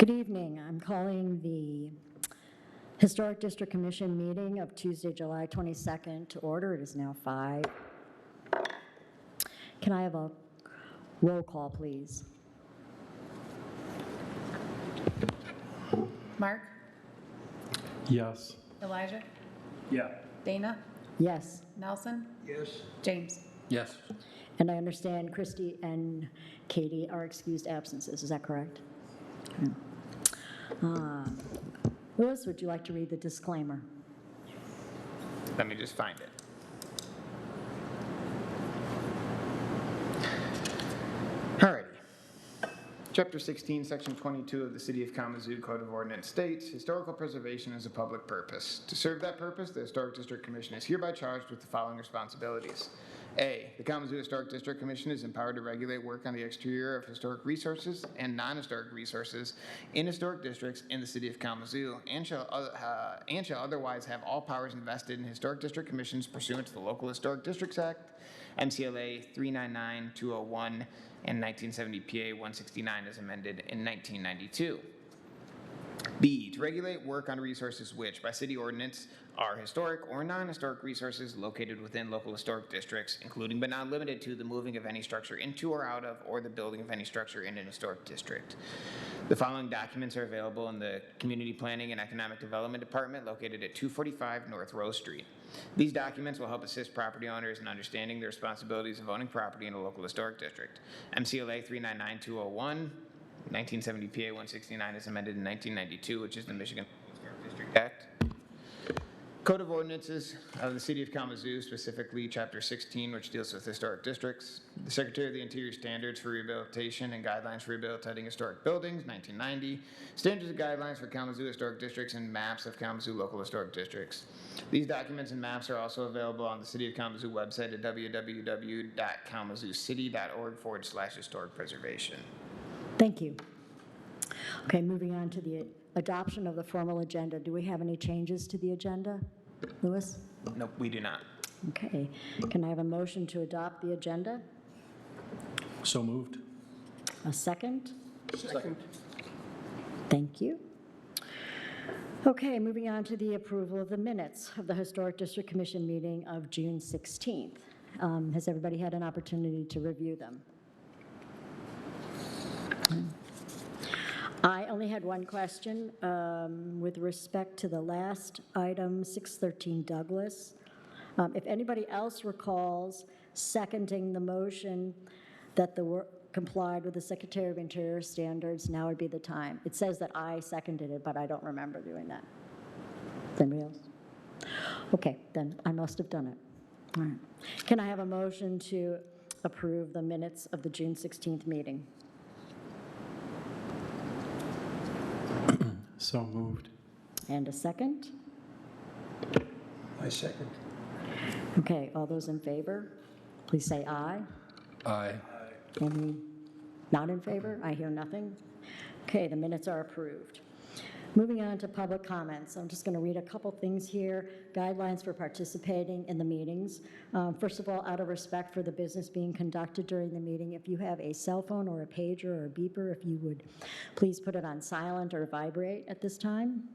Good evening. I'm calling the Historic District Commission meeting of Tuesday, July 22nd to order. It is now 5. Can I have a roll call, please? Mark? Yes. Elijah? Yeah. Dana? Yes. Nelson? Yes. James? Yes. And I understand Christy and Katie are excused absences. Is that correct? Louis, would you like to read the disclaimer? Let me just find it. Alrighty. Chapter 16, Section 22 of the City of Kalamazoo Code of Ordinance states, historical preservation is a public purpose. To serve that purpose, the Historic District Commission is hereby charged with the following responsibilities. A, the Kalamazoo Historic District Commission is empowered to regulate work on the exterior of historic resources and non-historic resources in historic districts in the City of Kalamazoo, and shall otherwise have all powers invested in Historic District Commissions pursuant to the Local Historic Districts Act, MCLA 399-201, and 1970 PA 169 as amended in 1992. B, to regulate work on resources which, by city ordinance, are historic or non-historic resources located within local historic districts, including but not limited to the moving of any structure into or out of, or the building of any structure in an historic district. The following documents are available in the Community Planning and Economic Development Department located at 245 North Rose Street. These documents will help assist property owners in understanding the responsibilities of owning property in a local historic district. MCLA 399-201, 1970 PA 169 is amended in 1992, which is the Michigan Historic District Act. Code of Ordinances of the City of Kalamazoo, specifically Chapter 16, which deals with historic districts. The Secretary of the Interior Standards for Rehabilitation and Guidelines for Rehabilitating Historic Buildings, 1990. Standards and Guidelines for Kalamazoo Historic Districts and Maps of Kalamazoo Local Historic Districts. These documents and maps are also available on the City of Kalamazoo website at www.kalamazoocity.org/historic preservation. Thank you. Okay, moving on to the adoption of the formal agenda. Do we have any changes to the agenda? Louis? Nope, we do not. Okay. Can I have a motion to adopt the agenda? So moved. A second? Second. Thank you. Okay, moving on to the approval of the minutes of the Historic District Commission meeting of June 16th. Has everybody had an opportunity to review them? I only had one question with respect to the last item, 613 Douglas. If anybody else recalls seconding the motion that the work complied with the Secretary of Interior standards, now would be the time. It says that I seconded it, but I don't remember doing that. Anybody else? Okay, then I must have done it. All right. Can I have a motion to approve the minutes of the June 16th meeting? So moved. And a second? I second. Okay, all those in favor, please say aye. Aye. Any not in favor? I hear nothing. Okay, the minutes are approved. Moving on to public comments. I'm just going to read a couple things here. Guidelines for participating in the meetings. First of all, out of respect for the business being conducted during the meeting, if you have a cell phone or a pager or a beeper, if you would please put it on silent or vibrate at this time.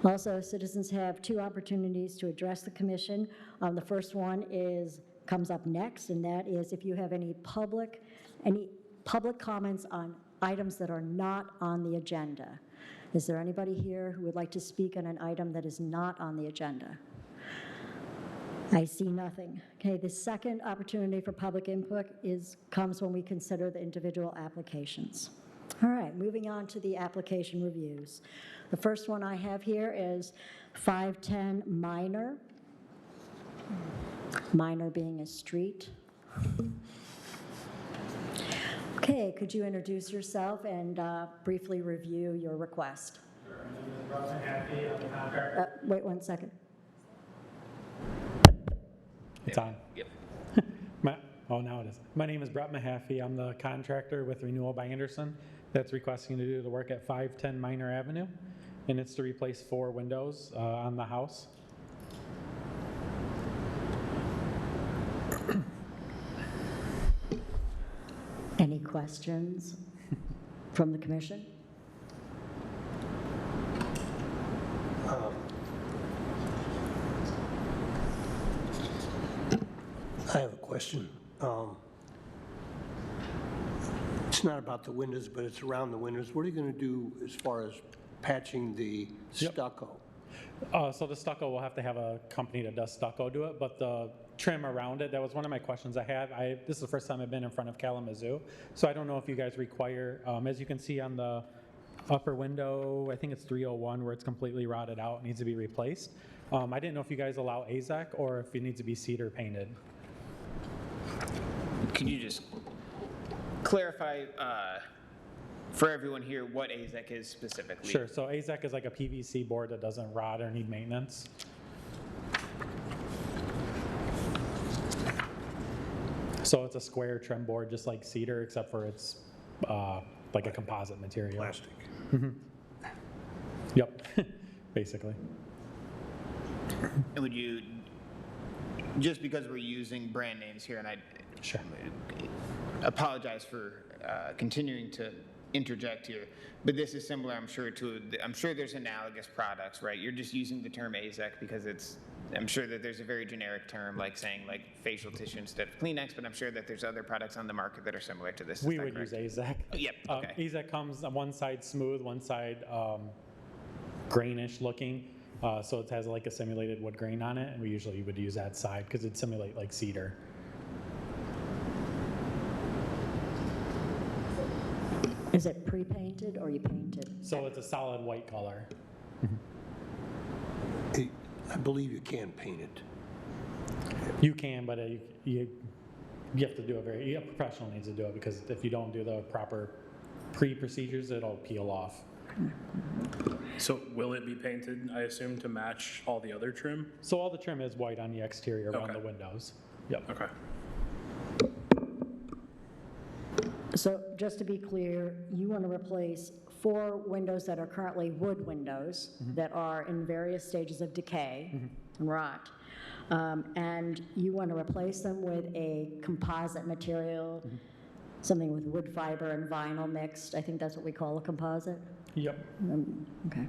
Also, citizens have 2 opportunities to address the commission. The first one comes up next, and that is if you have any public comments on items that are not on the agenda. Is there anybody here who would like to speak on an item that is not on the agenda? I see nothing. Okay, the second opportunity for public input comes when we consider the individual applications. All right, moving on to the application reviews. The first one I have here is 510 Minor. Minor being a street. Okay, could you introduce yourself and briefly review your request? Sure. My name is Russ Happy. I'm the contractor. Wait 1 second. It's on. Yep. Now it is. My name is Brett Mahaffey. I'm the contractor with Renewal by Anderson that's requesting to do the work at 510 Minor Avenue, and it's to replace 4 windows on the house. Any questions from the commission? question. It's not about the windows, but it's around the windows. What are you going to do as far as patching the stucco? So the stucco, we'll have to have a company that does stucco do it, but the trim around it, that was one of my questions I had. This is the first time I've been in front of Kalamazoo, so I don't know if you guys require, as you can see on the upper window, I think it's 301, where it's completely rotted out, needs to be replaced. I didn't know if you guys allow AZEK or if it needs to be cedar painted. Can you just clarify for everyone here what AZEK is specifically? Sure, so AZEK is like a PVC board that doesn't rot or need maintenance. So it's a square trim board, just like cedar, except for it's like a composite material. Plastic. Yep, basically. And would you, just because we're using brand names here, and I Sure. apologize for continuing to interject here, but this is similar, I'm sure, I'm sure there's analogous products, right? You're just using the term AZEK because I'm sure that there's a very generic term, like saying like facial tissue instead of Kleenex, but I'm sure that there's other products on the market that are similar to this. We would use AZEK. Oh, yep, okay. AZEK comes on one side smooth, one side grainish looking. So it has like a simulated wood grain on it, and we usually would use that side because it'd simulate like cedar. Is it pre-painted or you painted? So it's a solid white color. I believe you can paint it. You can, but you have to do a professional needs to do it, because if you don't do the proper pre-procedures, it'll peel off. So will it be painted, I assume, to match all the other trim? So all the trim is white on the exterior around the windows. Yep. Okay. So just to be clear, you want to replace 4 windows that are currently wood windows that are in various stages of decay and rot. And you want to replace them with a composite material, something with wood fiber and vinyl mixed. I think that's what we call a composite. Yep. Okay.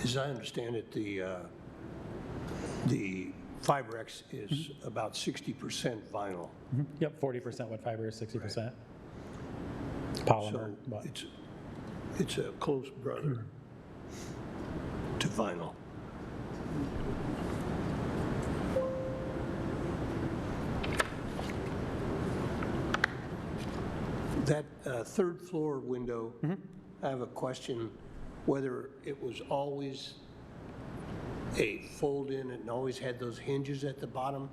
As I understand it, the FiberX is about 60% vinyl. Yep, 40% wood fiber, 60% polymer. So But it's a close brother to vinyl. That third floor window, I have a question whether it was always a fold-in and always had those hinges at the bottom.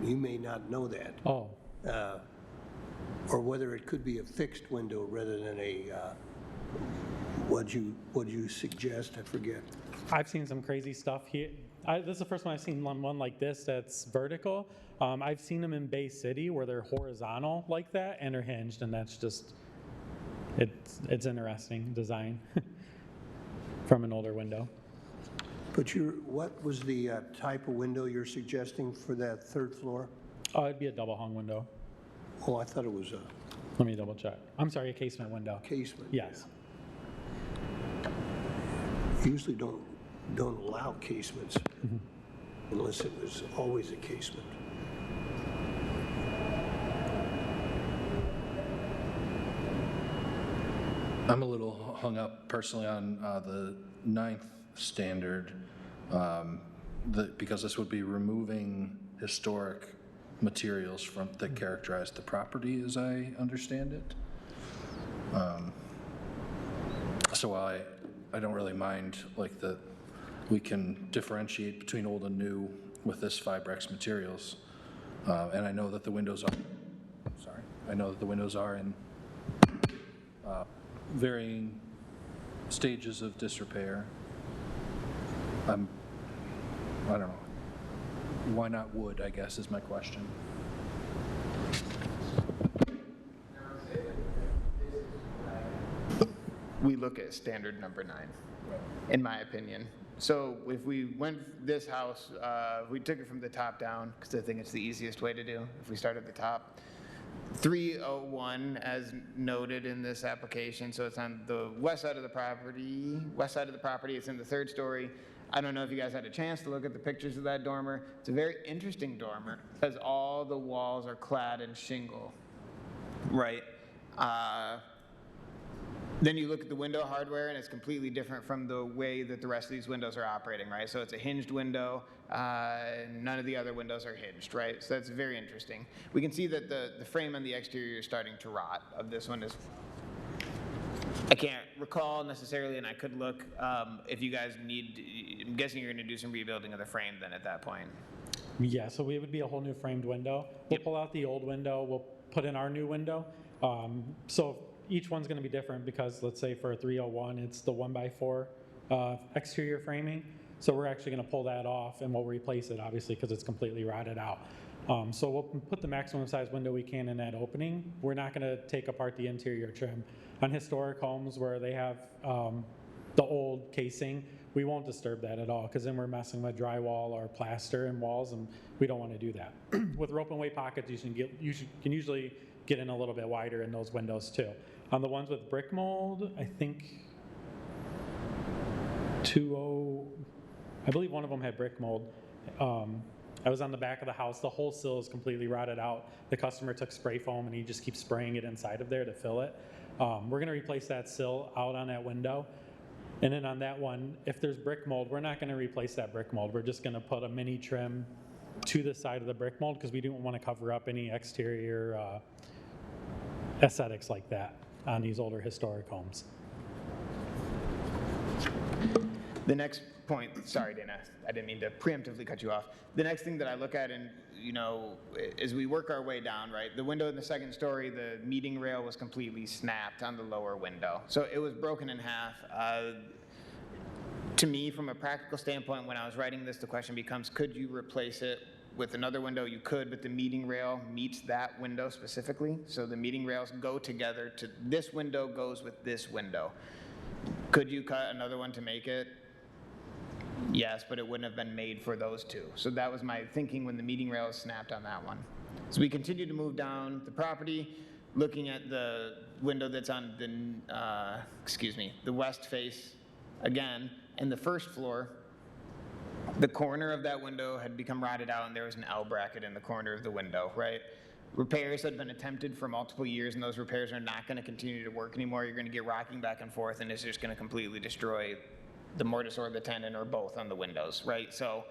You may not know that. oh, Or whether it could be a fixed window rather than a, what'd you suggest? I forget. I've seen some crazy stuff here. This is the first one I've seen one like this that's vertical. I've seen them in Bay City where they're horizontal like that and are hinged, and that's just, it's interesting design from an older window. But what was the type of window you're suggesting for that third floor? It'd be a double hung window. Oh, I thought it was a Let me double check. I'm sorry, a casement window. casement. Yes. Usually don't allow casements unless it was always a casement. I'm a little hung up personally on the 9th standard, because this would be removing historic materials that characterize the property, as I understand it. So I don't really mind that we can differentiate between old and new with this FiberX materials, and I know that the windows are in varying stages of disrepair. I don't know. Why not wood, I guess, is my question. We look at standard number 9, in my opinion. So if we went this house, we took it from the top down, because I think it's the easiest way to do. If we start at the top, 301 as noted in this application, so it's on the west side of the property, it's in the third story. I don't know if you guys had a chance to look at the pictures of that dormer. It's a very interesting dormer because all the walls are clad in shingle, right? Then you look at the window hardware and it's completely different from the way that the rest of these windows are operating, right? So it's a hinged window, none of the other windows are hinged, right? So that's very interesting. We can see that the frame on the exterior is starting to rot of this one. I can't recall necessarily, and I could look, if you guys need, I'm guessing you're gonna do some rebuilding of the frame then at that point. Yeah, so it would be a whole new framed window. We'll pull out the old window, we'll put in our new window. So each one's going to be different because, let's say for a 301, it's the 1x4 exterior framing. So we're actually going to pull that off and we'll replace it, obviously, because it's completely rotted out. So we'll put the maximum size window we can in that opening. We're not going to take apart the interior trim. On historic homes where they have the old casing, we won't disturb that at all because then we're messing with drywall or plaster and walls, and we don't want to do that. With rope and weight pockets, you can usually get in a little bit wider in those windows too. On the ones with brick mold, I think I believe one of them had brick mold. I was on the back of the house. The whole sill is completely rotted out. The customer took spray foam and he just keeps spraying it inside of there to fill it. We're going to replace that sill out on that window. And then on that one, if there's brick mold, we're not going to replace that brick mold. We're just going to put a mini trim to the side of the brick mold because we don't want to cover up any exterior aesthetics like that on these older historic homes. The next point, sorry Dana, I didn't mean to preemptively cut you off. The next thing that I look at, and as we work our way down, right, the window in the second story, the meeting rail was completely snapped on the lower window. So it was broken in half. To me, from a practical standpoint, when I was writing this, the question becomes, could you replace it with another window? You could, but the meeting rail meets that window specifically. So the meeting rails go together to, this window goes with this window. Could you cut another one to make it? Yes, but it wouldn't have been made for those two. So that was my thinking when the meeting rail is snapped on that one. So we continue to move down the property, looking at the window that's on the west face again, and the first floor. The corner of that window had become rotted out and there was an L bracket in the corner of the window, right? Repairs had been attempted for multiple years and those repairs are not going to continue to work anymore. You're going to get rocking back and forth and it's just going to completely destroy the mortise or the tenon or both on the windows, right? So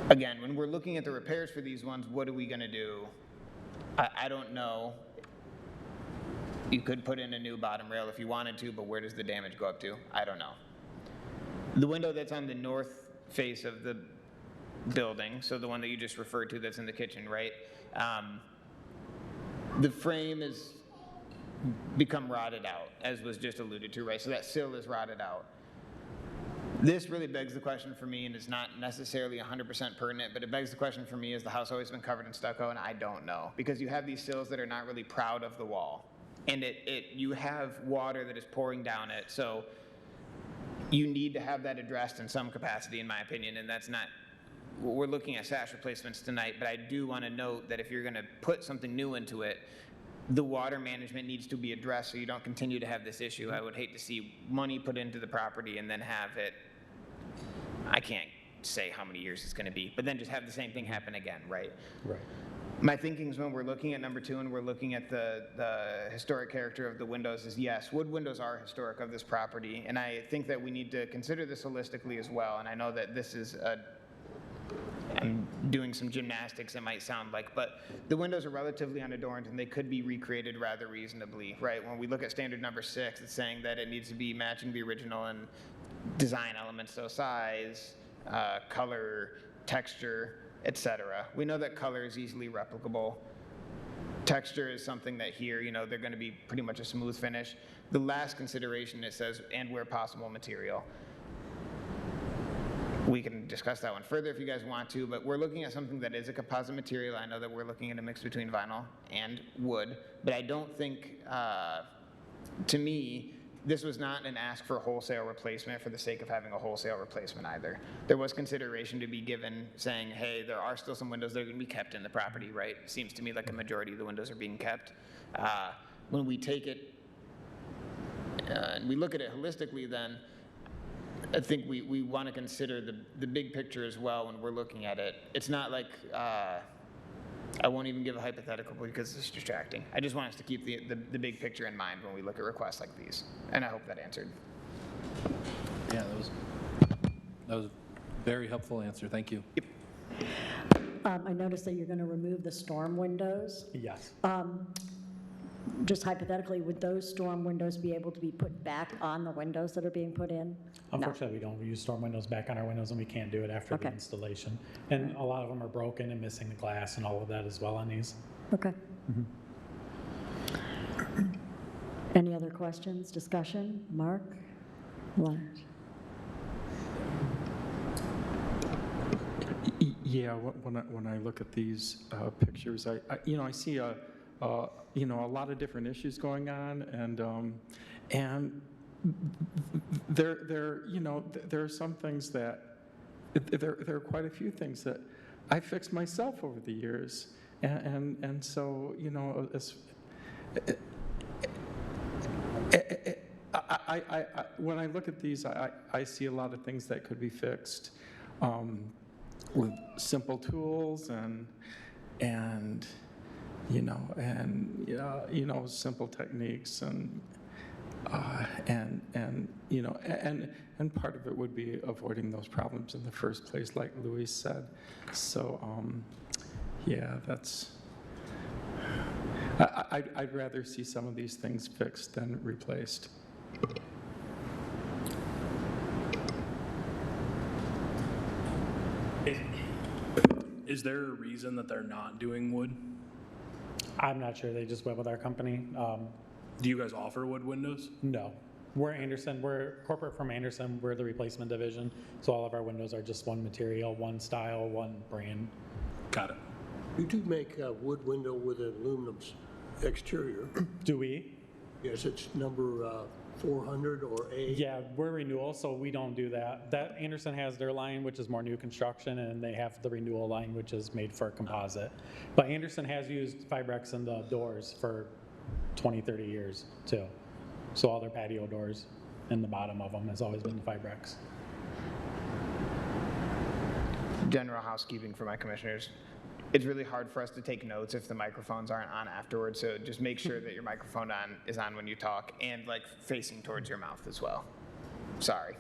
again, when we're looking at the repairs for these ones, what are we going to do? I don't know. You could put in a new bottom rail if you wanted to, but where does the damage go up to? I don't know. The window that's on the north face of the building, so the one that you just referred to that's in the kitchen, right? The frame has become rotted out, as was just alluded to, right? So that sill is rotted out. This really begs the question for me, and it's not necessarily 100% pertinent, but it begs the question for me, has the house always been covered in stucco? And I don't know, because you have these sills that are not really proud of the wall. And you have water that is pouring down it, so you need to have that addressed in some capacity, in my opinion, and that's not, we're looking at sash replacements tonight, but I do want to note that if you're going to put something new into it, the water management needs to be addressed so you don't continue to have this issue. I would hate to see money put into the property and then have it, I can't say how many years it's going to be, but then just have the same thing happen again, right? Right. My thinking is when we're looking at number 2 and we're looking at the historic character of the windows is yes, wood windows are historic of this property, and I think that we need to consider this holistically as well, and I know that this is I'm doing some gymnastics, it might sound like, but the windows are relatively unadorned and they could be recreated rather reasonably, right? When we look at standard number 6, it's saying that it needs to be matching the original and design elements, so size, color, texture, etc. We know that color is easily replicable. Texture is something that here, they're going to be pretty much a smooth finish. The last consideration, it says, and where possible, material. We can discuss that one further if you guys want to, but we're looking at something that is a composite material. I know that we're looking at a mix between vinyl and wood, but I don't think, to me, this was not an ask for wholesale replacement for the sake of having a wholesale replacement either. There was consideration to be given saying, hey, there are still some windows that are going to be kept in the property, right? Seems to me like a majority of the windows are being kept. When we take it and we look at it holistically, then I think we want to consider the big picture as well when we're looking at it. It's not like, I won't even give a hypothetical because it's distracting. I just want us to keep the big picture in mind when we look at requests like these. And I hope that answered. Yeah, that was a very helpful answer. Thank you. Yep. I noticed that you're going to remove the storm windows. Yes. Just hypothetically, would those storm windows be able to be put back on the windows that are being put in? Unfortunately, we don't use storm windows back on our windows, and we can't do it after the Okay. installation. And a lot of them are broken and missing the glass and all of that as well on these. Okay. Any other questions, discussion? Mark? Lars? Yeah, when I look at these pictures, I see a lot of different issues going on, and there are some things that there are quite a few things that I fixed myself over the years, and so when I look at these, I see a lot of things that could be fixed with simple tools and simple techniques and part of it would be avoiding those problems in the first place, like Louise said. So that's. I'd rather see some of these things fixed than replaced. Is there a reason that they're not doing wood? I'm not sure. They just went with our company. Do you guys offer wood windows? No. We're Anderson. We're corporate from Anderson. We're the replacement division. So all of our windows are just one material, one style, one brand. Got it. You do make a wood window with an aluminum exterior. Do we? Yes, it's number 400 or A. Yeah, we're renewal, so we don't do that. That Anderson has their line, which is more new construction, and they have the renewal line, which is made for composite. But Anderson has used Fibrex in the doors for 20, 30 years too. So all their patio doors in the bottom of them has always been the Fibrex. General housekeeping for my commissioners. It's really hard for us to take notes if the microphones aren't on afterwards, so just make sure that your microphone is on when you talk and like facing towards your mouth as well. Sorry.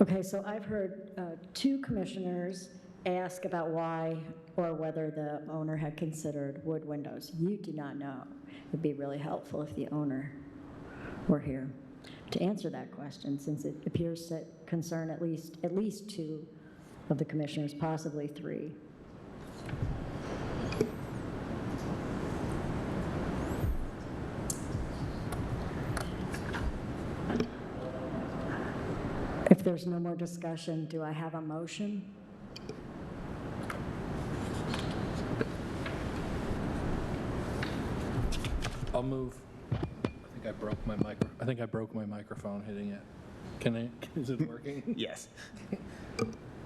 Okay, so I've heard two commissioners ask about why or whether the owner had considered wood windows. You do not know. It would be really helpful if the owner were here to answer that question, since it appears to concern at least two of the commissioners, possibly three. If there's no more discussion, do I have a motion? I'll move. I think I broke my microphone hitting it. Is it working? Yes.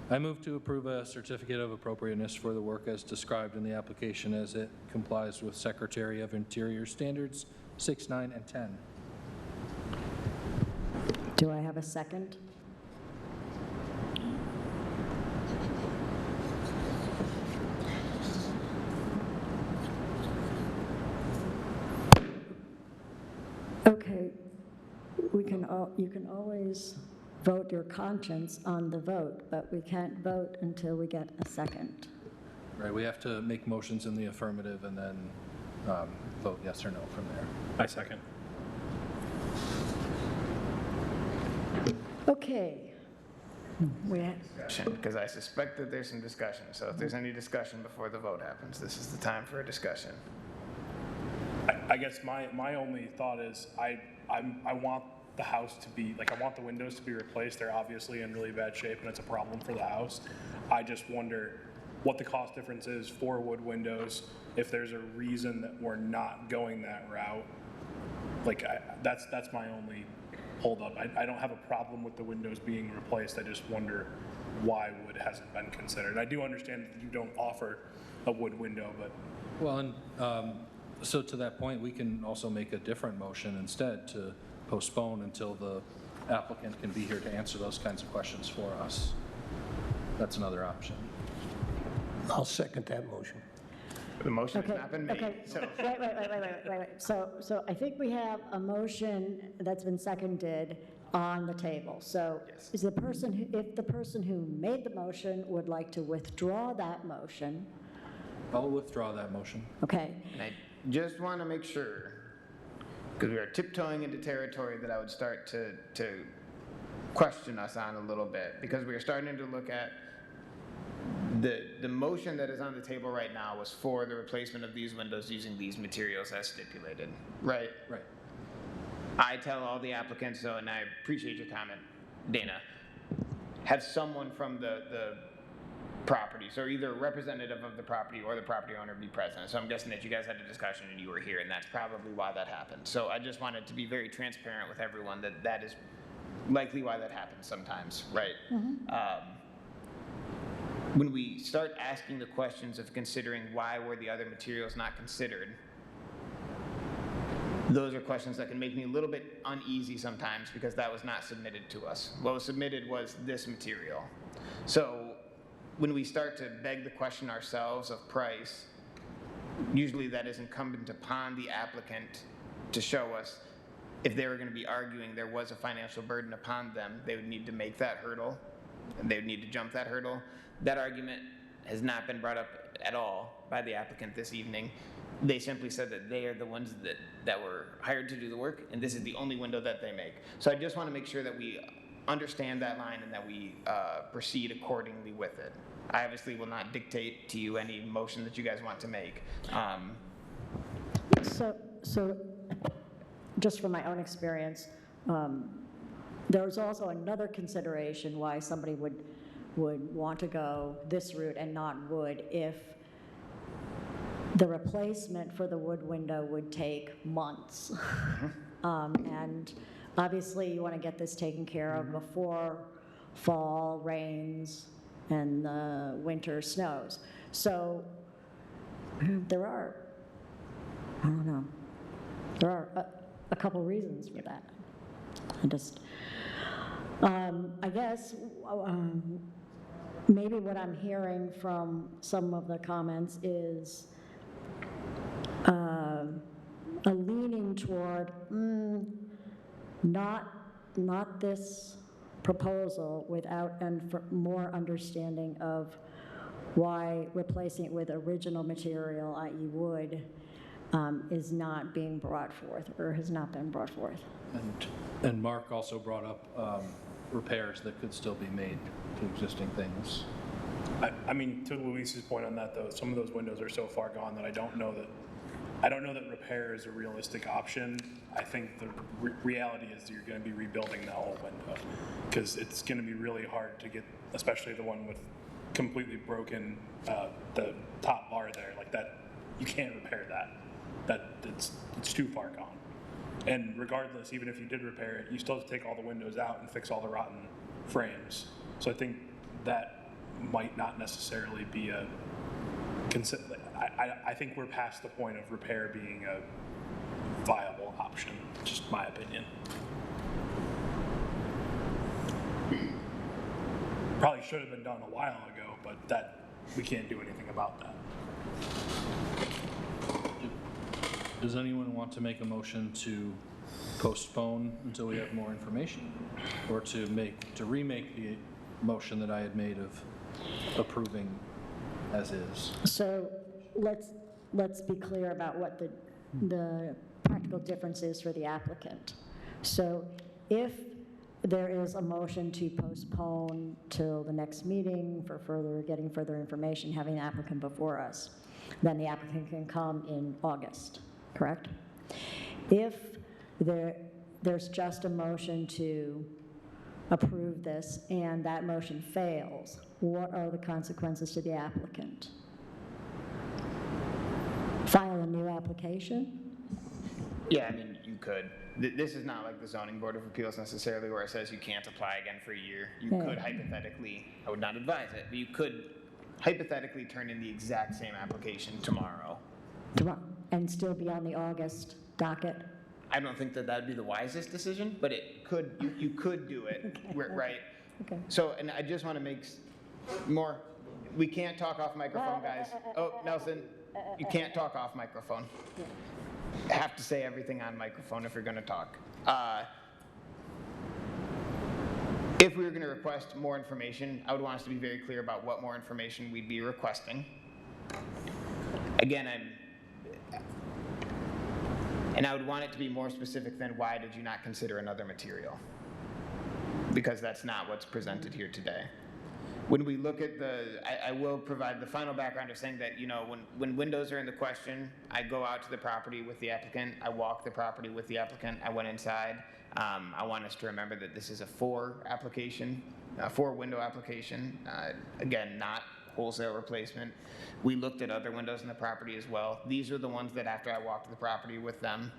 I move to approve a certificate of appropriateness for the work as described in the application as it complies with Secretary of Interior Standards 6, 9, and 10. Do I have a second? Okay, you can always vote your conscience on the vote, but we can't vote until we get a second. Right, we have to make motions in the affirmative and then vote yes or no from there. I second. Okay. Discussion, because I suspect that there's some discussion. So if there's any discussion before the vote happens, this is the time for a discussion. I guess my only thought is I want the house to be, like, I want the windows to be replaced. They're obviously in really bad shape and it's a problem for the house. I just wonder, what the cost difference is for wood windows, if there's a reason that we're not going that route. Like, that's my only holdup. I don't have a problem with the windows being replaced. I just wonder why wood hasn't been considered. I do understand that you don't offer a wood window, but. Well, and so to that point, we can also make a different motion instead to postpone until the applicant can be here to answer those kinds of questions for us. That's another option. I'll second that motion. The motion has Okay, not been made, okay. so. Wait. So I think we have a motion that's been seconded on the table. So Yes. is the person, if the person who made the motion would like to withdraw that motion, I'll withdraw that motion. okay? And I just want to make sure, because we are tiptoeing into territory that I would start to question us on a little bit, because we are starting to look at the motion that is on the table right now was for the replacement of these windows using these materials as stipulated, right? Right. I tell all the applicants, so, and I appreciate your comment, Dana, have someone from the property, so either a representative of the property or the property owner be present. So I'm guessing that you guys had a discussion and you were here, and that's probably why that happened. So I just wanted to be very transparent with everyone that that is likely why that happens sometimes, right? When we start asking the questions of considering why were the other materials not considered, those are questions that can make me a little bit uneasy sometimes because that was not submitted to us. What was submitted was this material. So when we start to beg the question ourselves of price, usually that is incumbent upon the applicant to show us if they were going to be arguing there was a financial burden upon them, they would need to make that hurdle, and they would need to jump that hurdle. That argument has not been brought up at all by the applicant this evening. They simply said that they are the ones that were hired to do the work, and this is the only window that they make. So I just want to make sure that we understand that line and that we proceed accordingly with it. I obviously will not dictate to you any motion that you guys want to make. So just from my own experience, there was also another consideration why somebody would want to go this route and not wood if the replacement for the wood window would take months. And obviously you want to get this taken care of before fall rains and the winter snows. So there are, I don't know, there are a couple reasons for that. I just, I guess, maybe what I'm hearing from some of the comments is a leaning toward not this proposal without more understanding of why replacing it with original material, i.e. wood, is not being brought forth or has not been brought forth. And Mark also brought up repairs that could still be made to existing things. I mean, to Luis's point on that, though, some of those windows are so far gone that I don't know that repair is a realistic option. I think the reality is you're going to be rebuilding the whole window because it's going to be really hard to get, especially the one with completely broken the top bar there, like that. You can't repair that. It's too far gone. And regardless, even if you did repair it, you still have to take all the windows out and fix all the rotten frames. So I think that might not necessarily be a I think we're past the point of repair being a viable option, just my opinion. Probably should have been done a while ago, but that we can't do anything about that. Does anyone want to make a motion to postpone until we have more information? Or to remake the motion that I had made of approving as is? So let's be clear about what the practical difference is for the applicant. So if there is a motion to postpone till the next meeting for getting further information, having the applicant before us, then the applicant can come in August, correct? If there's just a motion to approve this and that motion fails, what are the consequences to the applicant? File a new application? Yeah, I mean, you could. This is not like the zoning board of appeals necessarily where it says you can't apply again for a year. You could hypothetically, I would not advise it, but you could hypothetically turn in the exact same application tomorrow. And still be on the August docket? I don't think that that'd be the wisest decision, but it could, you could do it, right? Okay. So, and I just want to make more, we can't talk off microphone, guys. Oh, Nelson, you can't talk off microphone. Have to say everything on microphone if you're going to talk. If we were going to request more information, I would want us to be very clear about what more information we'd be requesting. Again, and I would want it to be more specific than why did you not consider another material? Because that's not what's presented here today. When we look at I will provide the final background of saying that, you know, when windows are in the question, I go out to the property with the applicant, I walk the property with the applicant, I went inside. I want us to remember that this is a four window application. Again, not wholesale replacement. We looked at other windows in the property as well. These are the ones that after I walked the property with them,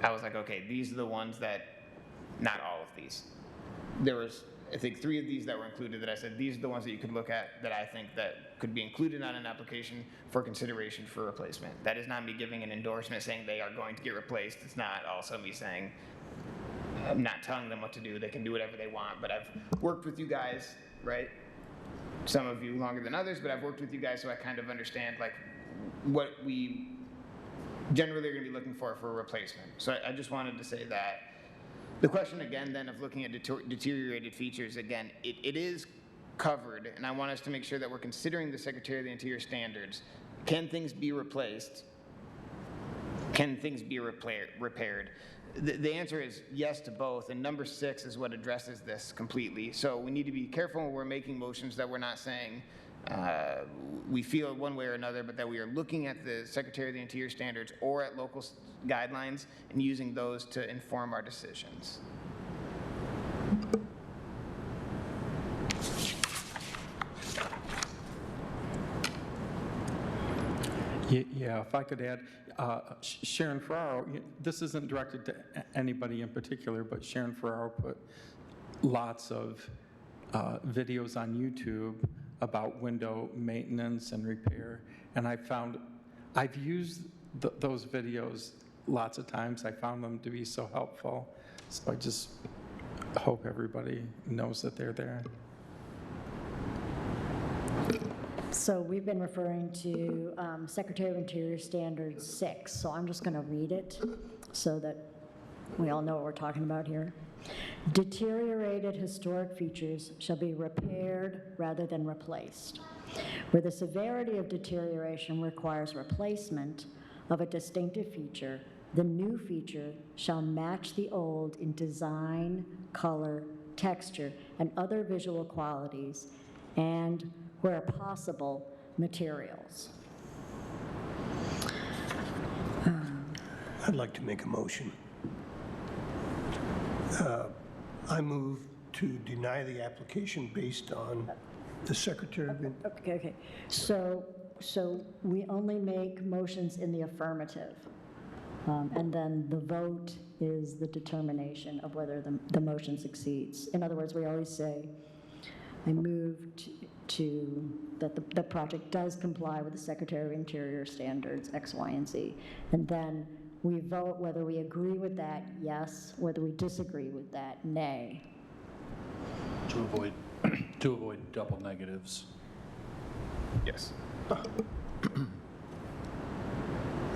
I was like, okay, these are the ones that, not all of these. There was, I think, 3 of these that were included that I said, these are the ones that you could look at that I think that could be included on an application for consideration for replacement. That is not me giving an endorsement saying they are going to get replaced. It's not also me saying, I'm not telling them what to do. They can do whatever they want, but I've worked with you guys, right? Some of you longer than others, but I've worked with you guys so I kind of understand like what we generally are going to be looking for a replacement. So I just wanted to say that. The question again then of looking at deteriorated features, again, it is covered, and I want us to make sure that we're considering the Secretary of the Interior standards. Can things be replaced? Can things be repaired? The answer is yes to both, and number 6 is what addresses this completely. So we need to be careful when we're making motions that we're not saying we feel one way or another, but that we are looking at the Secretary of the Interior standards or at local guidelines and using those to inform our decisions. Yeah, if I could add, Sharon Ferraro, this isn't directed to anybody in particular, but Sharon Ferraro put lots of videos on YouTube about window maintenance and repair, and I've used those videos lots of times. I found them to be so helpful, so I just hope everybody knows that they're there. So we've been referring to Secretary of Interior Standards 6, so I'm just going to read it so that we all know what we're talking about here. Deteriorated historic features shall be repaired rather than replaced. Where the severity of deterioration requires replacement of a distinctive feature, the new feature shall match the old in design, color, texture, and other visual qualities, and where possible, materials. I'd like to make a motion. I move to deny the application based on the Secretary of Interior. Okay. So we only make motions in the affirmative, and then the vote is the determination of whether the motion succeeds. In other words, we always say, I move that the project does comply with the Secretary of Interior standards X, Y, and Z. And then we vote whether we agree with that, yes, whether we disagree with that, nay. To avoid double negatives. Yes. I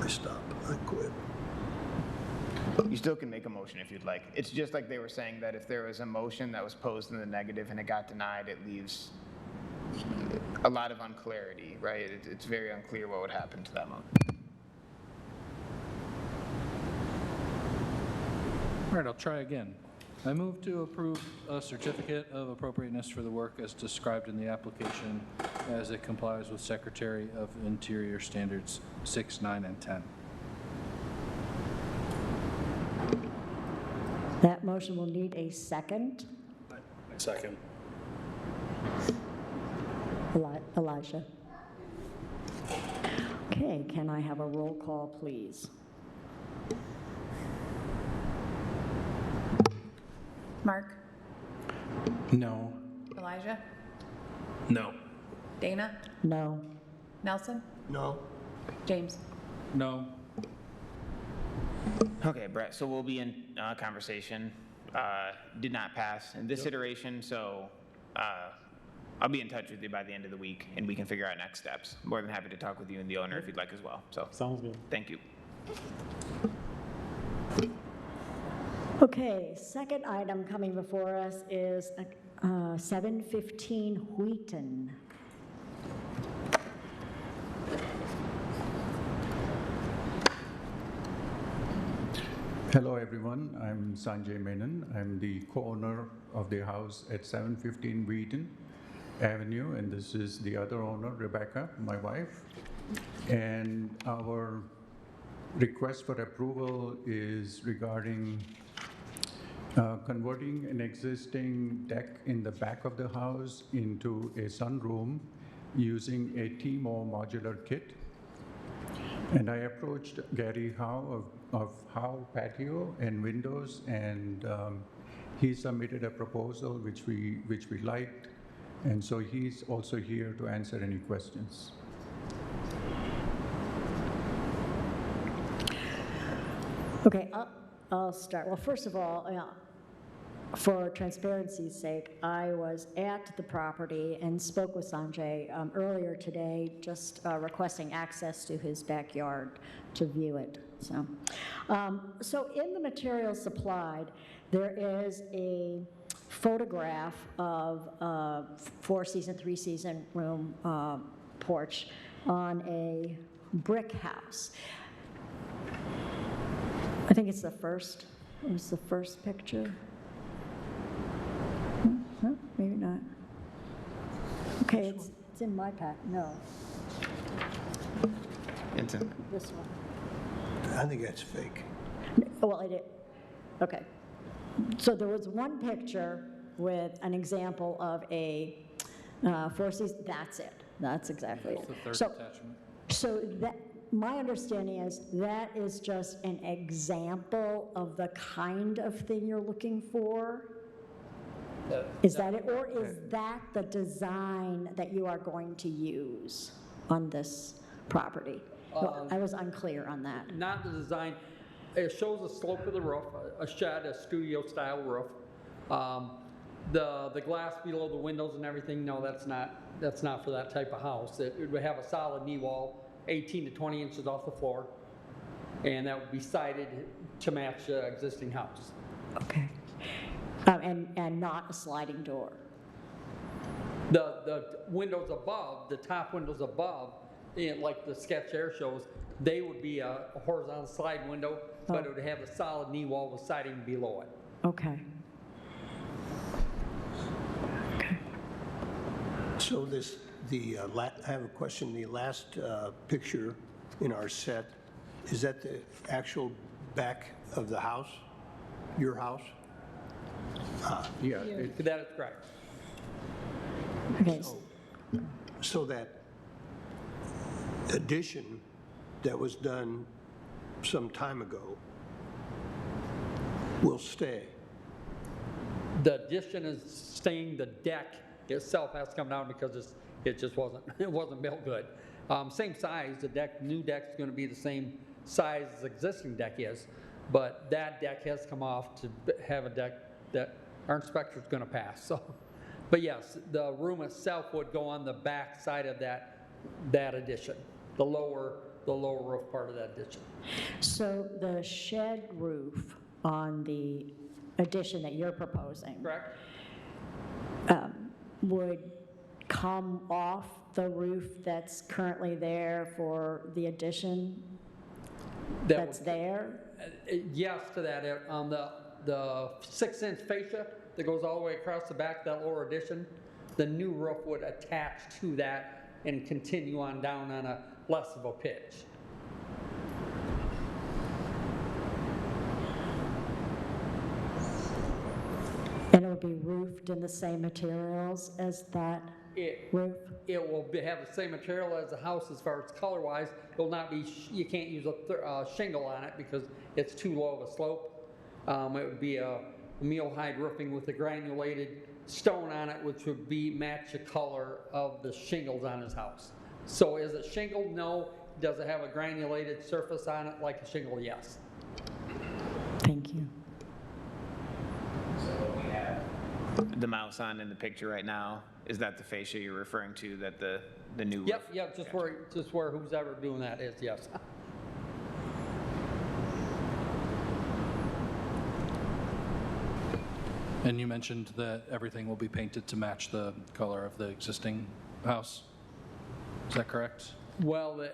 stop. I quit. You still can make a motion if you'd like. It's just like they were saying that if there was a motion that was posed in the negative and it got denied, it leaves a lot of unclarity, right? It's very unclear what would happen to that motion. All right, I'll try again. I move to approve a certificate of appropriateness for the work as described in the application as it complies with Secretary of Interior Standards 6, 9, and 10. That motion will need a second. Second. Elijah. Okay, can I have a roll call, please? Mark? No. Elijah? No. Dana? No. Nelson? No? James? No. Okay, Brett, so we'll be in conversation. Did not pass in this iteration, so I'll be in touch with you by the end of the week, and we can figure out next steps. More than happy to talk with you and the owner if you'd like as well. So, Sounds good. thank you. Okay, second item coming before us is 715 Wheaton. Hello, everyone. I'm Sanjay Menon. I'm the co-owner of the house at 715 Wheaton Avenue, and this is the other owner, Rebecca, my wife. And our request for approval is regarding converting an existing deck in the back of the house into a sunroom using a TMO modular kit. And I approached Gary Howe of Howe Patio and Windows, and he submitted a proposal which we liked, and so he's also here to answer any questions. Okay, I'll start. Well, first of all, for transparency's sake, I was at the property and spoke with Sanjay earlier today, just requesting access to his backyard to view it. So in the materials supplied, there is a photograph of a 4-season, 3-season room porch on a brick house. I think it's the first. It was the first picture. Huh? Maybe not. Okay, it's in my pack. No, It's in. this one. I think that's fake. Well, it is. Okay. So there was one picture with an example of a 4-season. That's it. That's exactly it. The third So, attachment. so that my understanding is that is just an example of the kind of thing you're looking for. Is that it, or is that the design that you are going to use on this property? No, I was unclear on that. Not the design. It shows the slope of the roof, a shed, a studio-style roof. The glass below the windows and everything, no, that's not for that type of house. It would have a solid knee wall, 18 to 20 inches off the floor, and that would be sided to match the existing house. Okay. And not a sliding door. The windows above, the top windows above, like the sketch there shows, they would be a horizontal slide window, but it would have a solid knee wall with siding below it. Okay. So I have a question. The last picture in our set, is that the actual back of the house? Your house? Yeah, That is correct. Okay. So that addition that was done some time ago will stay? The addition is staying. The deck itself has to come down because it just wasn't built good. Same size. The new deck's going to be the same size as the existing deck is, but that deck has come off to have a deck that our inspector's going to pass. So, but yes, the room itself would go on the back side of that addition, the lower roof part of that addition. So the shed roof on the addition that you're proposing Correct? would come off the roof that's currently there for the addition that's there? Yes to that. On the 6-inch fascia that goes all the way across the back, that lower addition, the new roof would attach to that and continue on down on a less of a pitch. And it be roofed in the same materials as that roof? It will have the same material as the house as far as color-wise. It will not be, you can't use a shingle on it because it's too low of a slope. It would be a meal hide roofing with a granulated stone on it, which would match the color of the shingles on his house. So is it shingle? No. Does it have a granulated surface on it like a shingle? Yes. Thank you. The mouse on in the picture right now, is that the fascia you're referring to, that the new roof? Yep, just where who's ever doing that is, yes. And you mentioned that everything will be painted to match the color of the existing house. Is that correct? Well,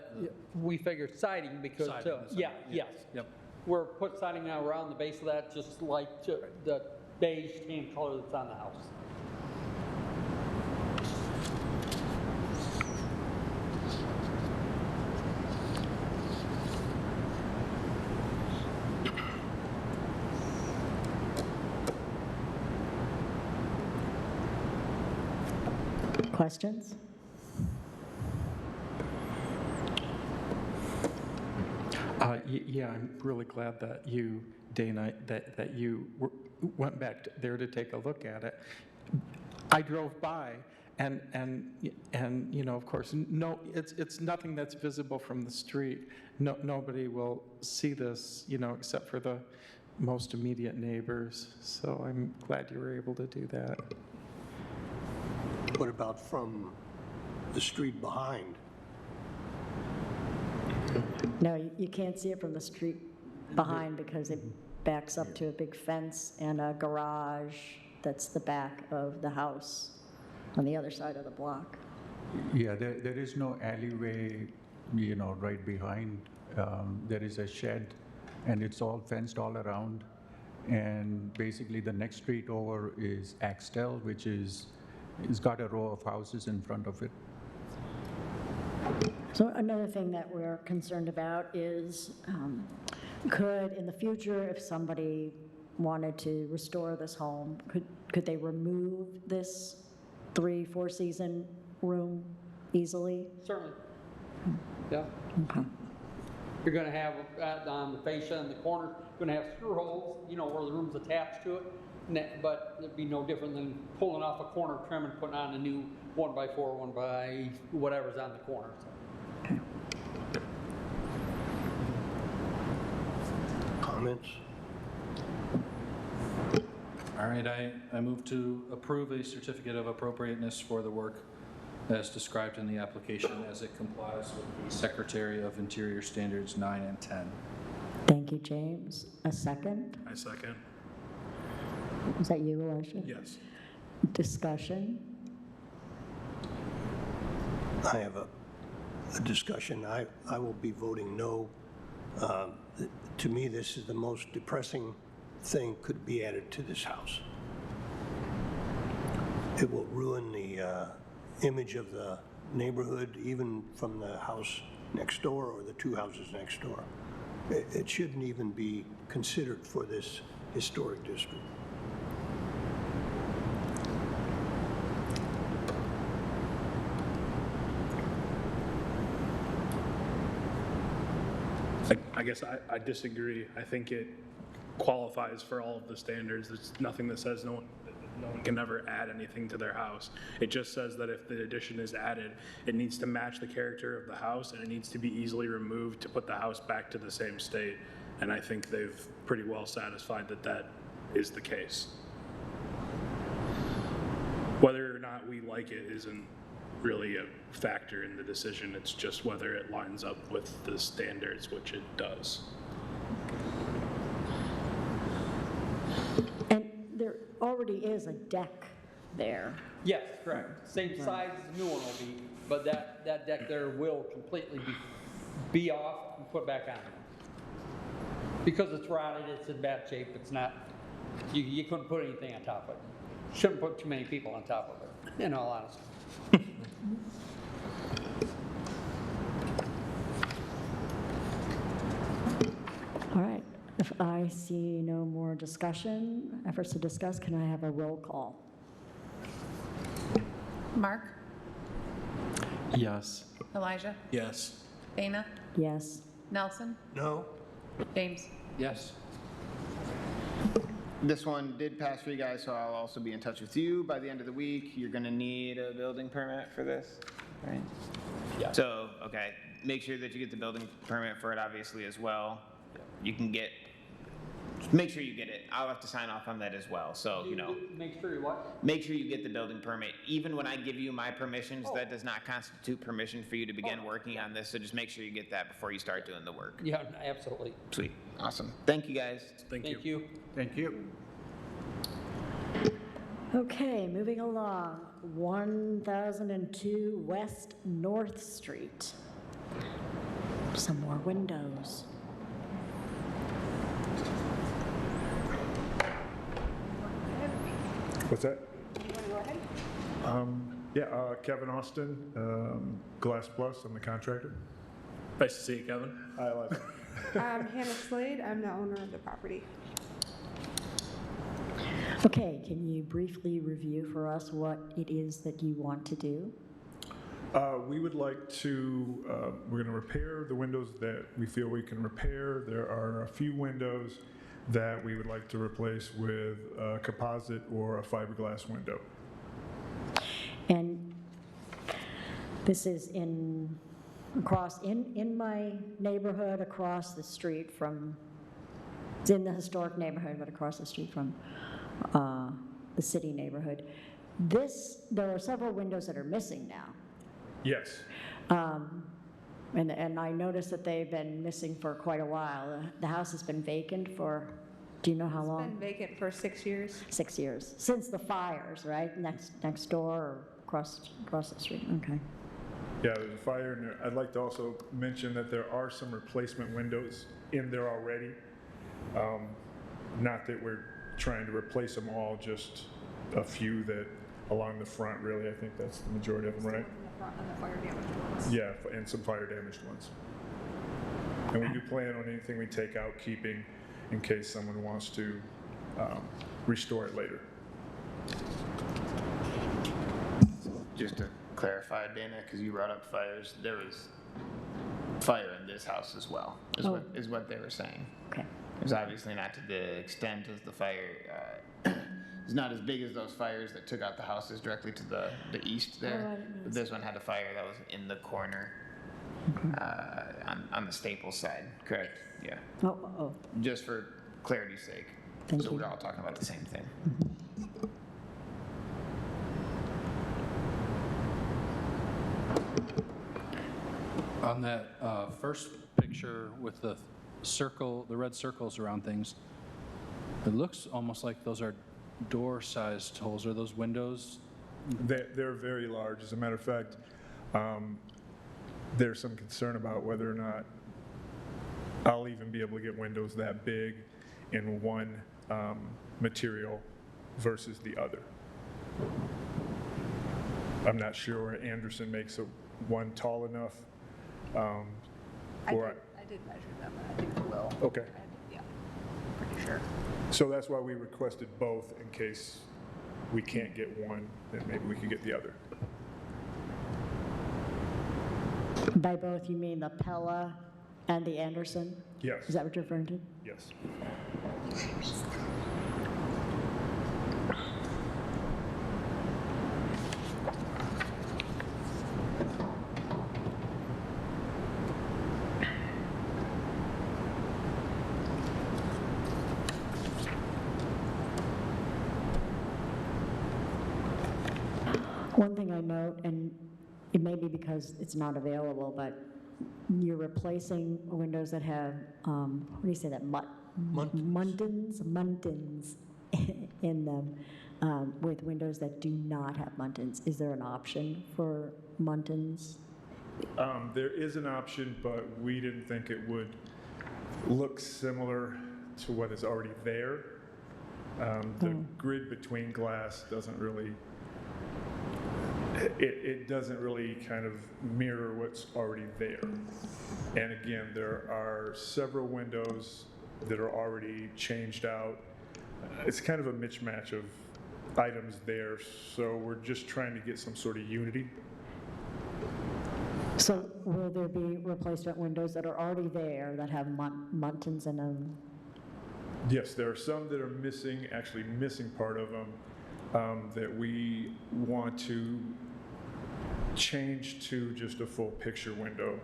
we figured siding because, Siding, yes. Yep. We're put siding now around the base of that, just like the beige tan color that's on the house. Questions? Yeah, I'm really glad that you, Dana, that you went back there to take a look at it. I drove by, and you know, of course, no, it's nothing that's visible from the street. No, nobody will see this, you know, except for the most immediate neighbors. So I'm glad you were able to do that. What about from the street behind? No, you can't see it from the street behind because it backs up to a big fence and a garage that's the back of the house on the other side of the block. Yeah, there is no alleyway, you know, right behind. There is a shed, and it's all fenced all around. And basically, the next street over is Axtell, which is, it's got a row of houses in front of it. So another thing that we're concerned about is could, in the future, if somebody wanted to restore this home, could they remove this 3-4 season room easily? Certainly. Yeah. Okay. You're going to have on the fascia and the corners, you're going to have screw holes, you know, where the room's attached to it. But it'd be no different than pulling off a corner trim and putting on a new 1x4, 1x whatever's on the corner. Okay. Comments? All right, I move to approve a certificate of appropriateness for the work as described in the application as it complies with the Secretary of Interior Standards 9 and 10. Thank you, James. A second? I second. Is that you, Elisha? Yes. Discussion? I have a discussion. I will be voting no. To me, this is the most depressing thing could be added to this house. It will ruin the image of the neighborhood, even from the house next door or the 2 houses next door. It shouldn't even be considered for this historic district. I guess I disagree. I think it qualifies for all of the standards. There's nothing that says no one can ever add anything to their house. It just says that if the addition is added, it needs to match the character of the house and it needs to be easily removed to put the house back to the same state. And I think they've pretty well satisfied that that is the case. Whether or not we like it isn't really a factor in the decision. It's just whether it lines up with the standards, which it does. And there already is a deck there. Yes, correct. Same size as the new one will be, but that deck there will completely be off and put back on. Because it's rotted, it's in bad shape, it's not, you couldn't put anything on top of it. Shouldn't put too many people on top of it, in all honesty. All right. If If I see no more efforts to discuss, can I have a roll call? Mark? Yes. Elijah? Yes. Dana? Yes. Nelson? No? James? Yes. This one did pass for you guys, so I'll also be in touch with you by the end of the week. You're gonna need a building permit for this, right? Yeah. So, okay, make sure that you get the building permit for it, obviously, as well. You can make sure you get it. I'll have to sign off on that as well, so, Make sure you what? make sure you get the building permit. Even when I give you my permissions, that does not constitute permission for you to begin working on this, so just make sure you get that before you start doing the work. Yeah, absolutely. Sweet, awesome. Thank you, guys. Thank you. Thank you. Thank you. Okay, moving along, 1002 West North Street. Some more windows. What's that? Kevin Austin, Glass Plus, I'm the contractor. Nice to see you, Kevin. Hi, Elijah. Hannah Slade, I'm the owner of the property. Okay, can you briefly review for us what it is that you want to do? We would like to, we're going to repair the windows that we feel we can repair. There are a few windows that we would like to replace with a composite or a fiberglass window. And this is in my neighborhood, across the street from, it's in the historic neighborhood, but across the street from the city neighborhood. There are several windows that are missing now. Yes. And I noticed that they've been missing for quite a while. The house has been vacant for, do you know how long? It's been vacant for 6 years. 6 years, since the fires, right? Next door or across the street, okay. Yeah, there's a fire in there. I'd like to also mention that there are some replacement windows in there already. Not that we're trying to replace them all, just a few that along the front, really. I think that's the majority of them, right? And the fire damaged ones. Yeah, and some fire damaged ones. And we do plan on anything we take out keeping in case someone wants to restore it later. Just to clarify, Dana, because you brought up fires, there was fire in this house as well, is what they were saying. Okay. It was obviously not to the extent as the fire, it's not as big as those fires that took out the houses directly to the east there. I didn't But this one had a fire that was in the corner on the Staples side, correct? Yeah. Oh. Just for clarity's sake. Thank So you. we're all talking about the same thing. On that first picture with the red circles around things, it looks almost like those are door-sized holes. Are those windows? They're very large. As a matter of fact, there's some concern about whether or not I'll even be able to get windows that big in one material versus the other. I'm not sure Anderson makes one tall enough. I did measure them, and I think it will. Okay. Yeah, pretty sure. So that's why we requested both, in case we can't get one, then maybe we could get the other. By both, you mean the Pella and the Anderson? Yes. Is that what you're referring to? Yes. One thing I note, and it may be because it's not available, but you're replacing windows that have, what do you say, that muntins in them with windows that do not have muntins. Is there an option for muntins? There is an option, but we didn't think it would look similar to what is already there. The grid between glass doesn't really, it doesn't really kind of mirror what's already there. And again, there are several windows that are already changed out. It's kind of a mismatch of items there, so we're just trying to get some sort of unity. So will there be replacement windows that are already there that have muntins in them? Yes, there are some that are missing, actually missing part of them, that we want to change to just a full picture window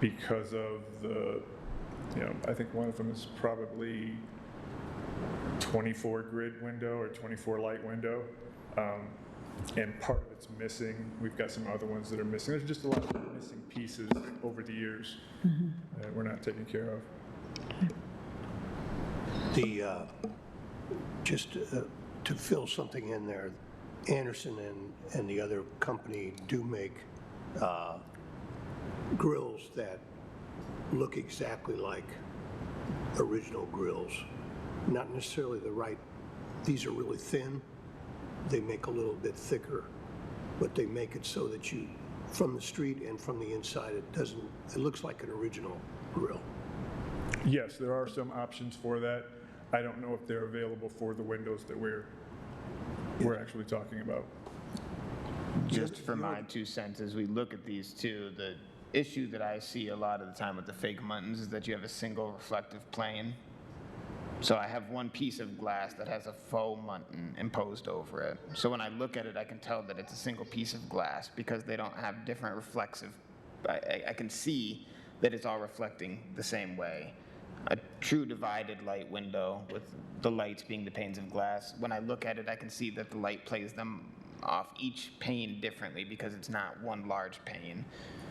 because of the, I think one of them is probably 24 grid window or 24 light window, and part of it's missing. We've got some other ones that are missing. There's just a lot of missing pieces over the years that we're not taking care of. Just to fill something in there, Anderson and the other company do make grills that look exactly like original grills. Not necessarily the right, these are really thin. They make a little bit thicker, but they make it so that you, from the street and from the inside, it looks like an original grill. Yes, there are some options for that. I don't know if they're available for the windows that we're actually talking about. Just for my 2 cents, as we look at these two, the issue that I see a lot of the time with the fake muntins is that you have a single reflective plane. So I have one piece of glass that has a faux muntin imposed over it. So when I look at it, I can tell that it's a single piece of glass because they don't have different reflexive, I can see that it's all reflecting the same way. A true divided light window with the lights being the panes of glass, when I look at it, I can see that the light plays them off each pane differently because it's not one large pane.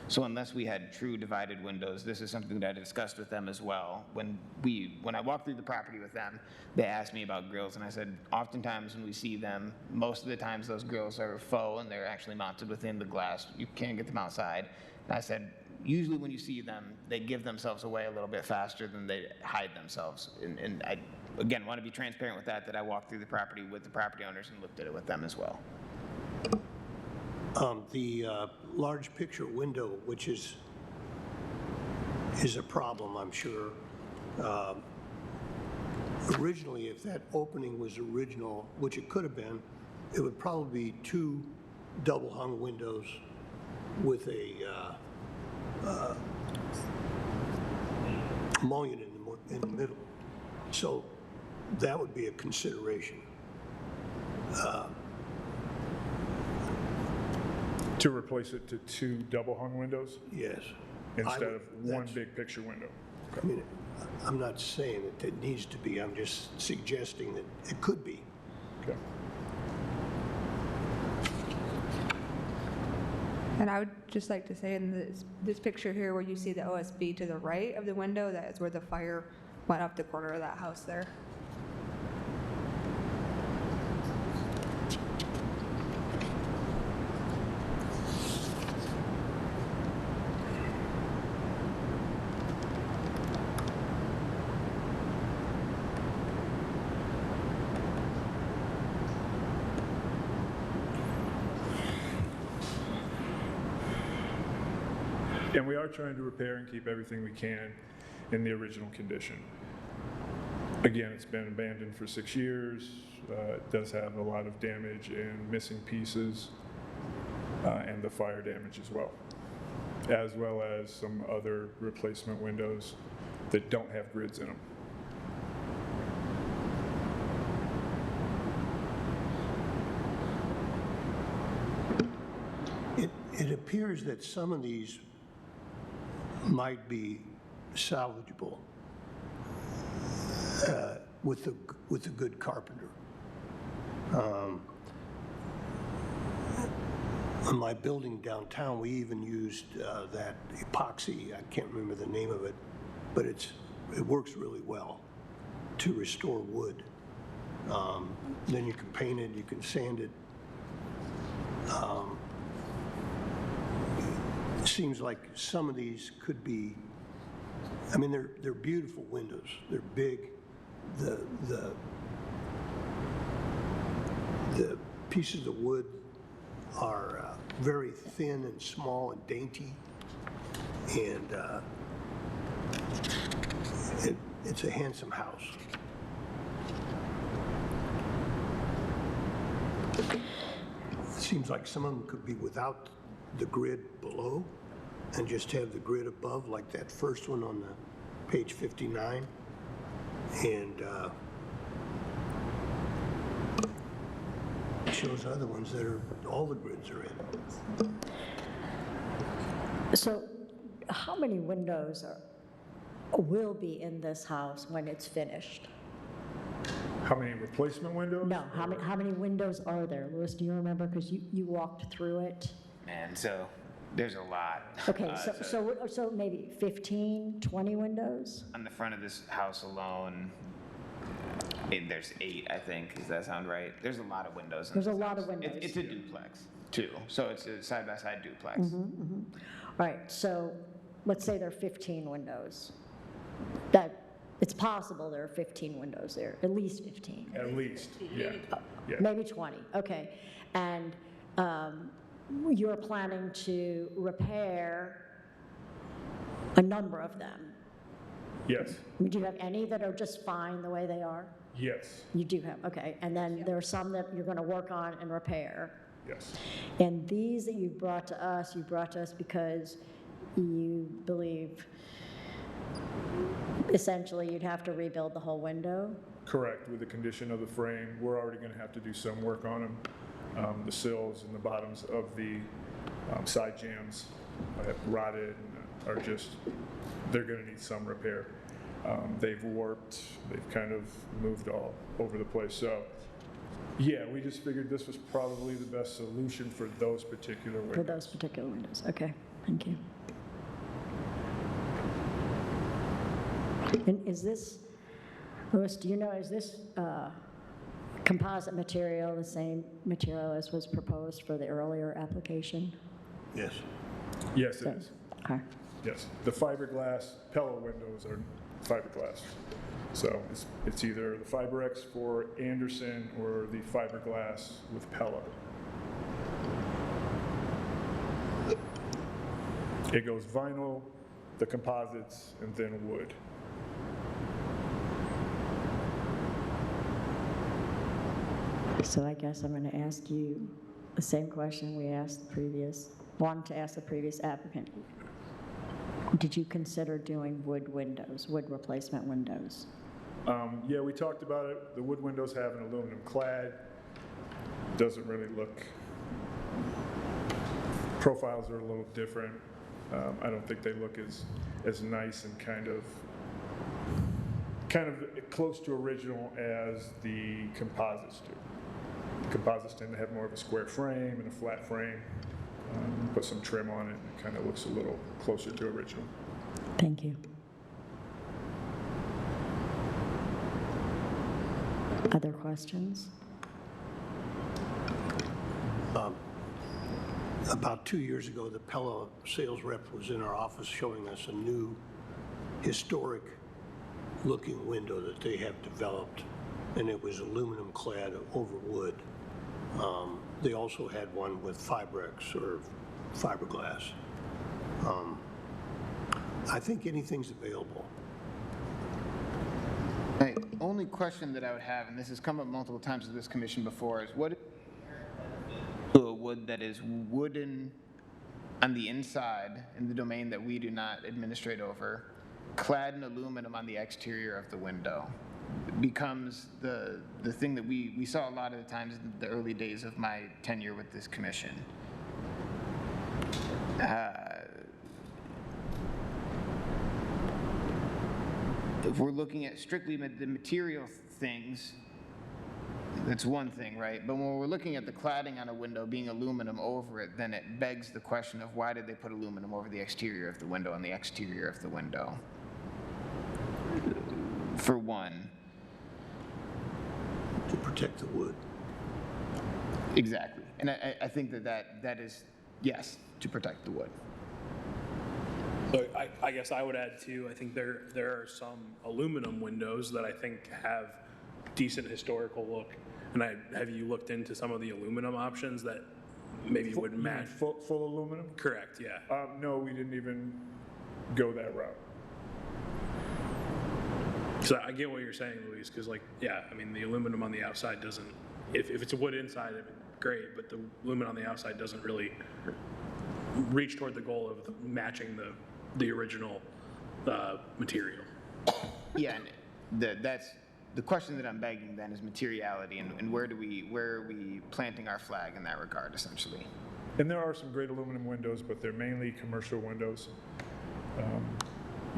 So unless we had true divided windows, this is something that I discussed with them as well. When I walked through the property with them, they asked me about grills, and I said, oftentimes when we see them, most of the times those grills are faux and they're actually mounted within the glass. You can't get them outside. And I said, usually when you see them, they give themselves away a little bit faster than they hide themselves. And I, again, want to be transparent with that I walked through the property with the property owners and looked at it with them as well. The large picture window, which is a problem, I'm sure. Originally, if that opening was original, which it could have been, it would probably be 2 double-hung windows with a mullion in the middle. So that would be a consideration. To replace it to 2 double-hung windows Yes. instead of one big picture window. I mean, I'm not saying that it needs to be, I'm just suggesting that it could be. Okay. And I would just like to say in this picture here where you see the OSB to the right of the window, that is where the fire went up the corner of that house there. And we are trying to repair and keep everything we can in the original condition. Again, it's been abandoned for 6 years. It does have a lot of damage and missing pieces and the fire damage as well as some other replacement windows that don't have grids in them. It appears that some of these might be salvageable with a good carpenter. On my building downtown, we even used that epoxy. I can't remember the name of it, but it works really well to restore wood. Then you can paint it, you can sand it. It seems like some of these could be, I mean, they're beautiful windows. They're big. The pieces of wood are very thin and small and dainty, and It's a handsome house. It seems like some of them could be without the grid below and just have the grid above, like that first one on the page 59. And it shows other ones that are, all the grids are in. So how many windows will be in this house when it's finished? How many replacement windows? No, how many windows are there? Louis, do you remember? Because you walked through it. Man, so there's a lot. Okay, so maybe 15, 20 windows? On the front of this house alone, there's 8, I think. Does that sound right? There's a lot of windows. There's a lot of windows. It's a duplex, too. So it's a side-by-side duplex. All right, so let's say there are 15 windows. That, it's possible there are 15 windows there, at least 15. At least, yeah. Yeah. Maybe 20, okay. And you're planning to repair a number of them. Yes, Do you have any that are just fine the way they are? yes, You do have, okay. And then there are some that you're going to work on and repair. yes. And these that you brought to us because you believe essentially you'd have to rebuild the whole window? Correct, with the condition of the frame, we're already going to have to do some work on them. The sills and the bottoms of the side jambs have rotted and are just, they're going to need some repair. They've warped, they've kind of moved all over the place. So, yeah, we just figured this was probably the best solution for those particular windows. For those particular windows, okay, thank you. And is this, Louis, do you know, is this composite material the same material as was proposed for the earlier application? Yes. Yes, it is. Okay. Yes, the fiberglass Pella windows are fiberglass. So it's either the FiberX for Anderson or the fiberglass with Pella. It goes vinyl, the composites, and then wood. So I guess I'm going to ask you the same question we asked the previous, wanted to ask the previous applicant. Did you consider doing wood windows, wood replacement windows? Yeah, we talked about it. The wood windows have an aluminum clad. Doesn't really look, profiles are a little different. I don't think they look as nice and kind of close to original as the composites do. Composites tend to have more of a square frame and a flat frame. Put some trim on it, and it kind of looks a little closer to original. Thank you. Other questions? About 2 years ago, the Pella sales rep was in our office showing us a new historic-looking window that they have developed, and it was aluminum clad over wood. They also had one with FiberX or fiberglass. I think anything's available. The only question that I would have, and this has come up multiple times with this commission before, is what is a wood that is wooden on the inside in the domain that we do not administrate over, clad in aluminum on the exterior of the window? Becomes the thing that we saw a lot of the times in the early days of my tenure with this commission. If we're looking at strictly the material things, that's one thing, right? But when we're looking at the cladding on a window being aluminum over it, then it begs the question of why did they put aluminum over the exterior of the window and the exterior of the window? For one. To protect the wood. Exactly. And I think that is, yes, to protect the wood. So I guess I would add too, I think there are some aluminum windows that I think have decent historical look. And have you looked into some of the aluminum options that maybe would match? Full aluminum? Correct, yeah. No, we didn't even go that route. So I get what you're saying, Louise, because like, yeah, I mean, the aluminum on the outside doesn't, if it's a wood inside, I mean, great, but the aluminum on the outside doesn't really reach toward the goal of matching the original material. Yeah, and that's the question that I'm begging then is materiality, and where are we planting our flag in that regard, essentially? And there are some great aluminum windows, but they're mainly commercial windows.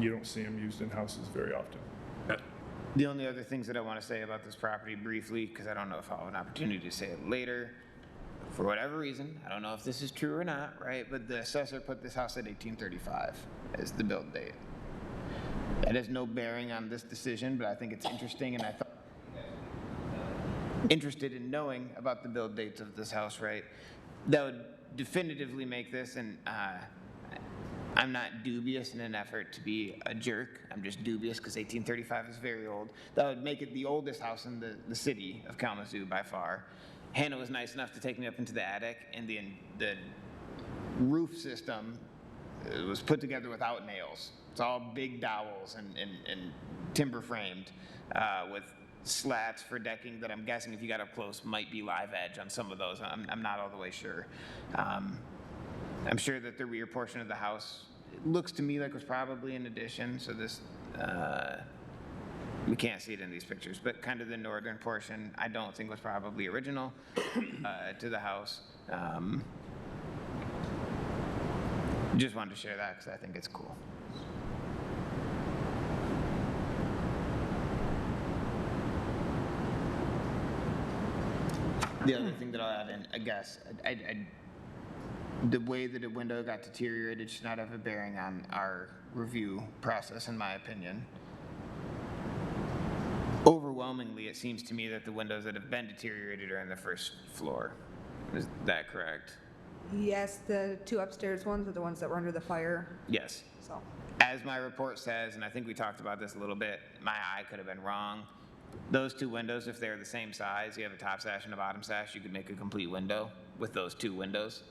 You don't see them used in houses very often. The only other things that I want to say about this property briefly, because I don't know if I'll have an opportunity to say it later, for whatever reason, I don't know if this is true or not, right, but the assessor put this house at 1835 as the build date. That has no bearing on this decision, but I think it's interesting, and I thought interested in knowing about the build dates of this house, right? That would definitively make this, and I'm not dubious in an effort to be a jerk. I'm just dubious because 1835 is very old. That would make it the oldest house in the city of Kalamazoo by far. Hannah was nice enough to take me up into the attic, and the roof system was put together without nails. It's all big dowels and timber framed with slats for decking that I'm guessing if you got up close might be live edge on some of those. I'm not all the way sure. I'm sure that the rear portion of the house, it looks to me like it was probably an addition, so this, we can't see it in these pictures, but kind of the northern portion I don't think was probably original to the house. Just wanted to share that because I think it's cool. The other thing that I'll add in, I guess, the way that a window got deteriorated should not have a bearing on our review process, in my opinion. Overwhelmingly, it seems to me that the windows that have been deteriorated are in the first floor. Is that correct? Yes, the two upstairs ones are the ones that were under the fire. Yes. So, as my report says, and I think we talked about this a little bit, my eye could have been wrong. Those two windows, if they're the same size, you have a top sash and a bottom sash, you could make a complete window with those two windows.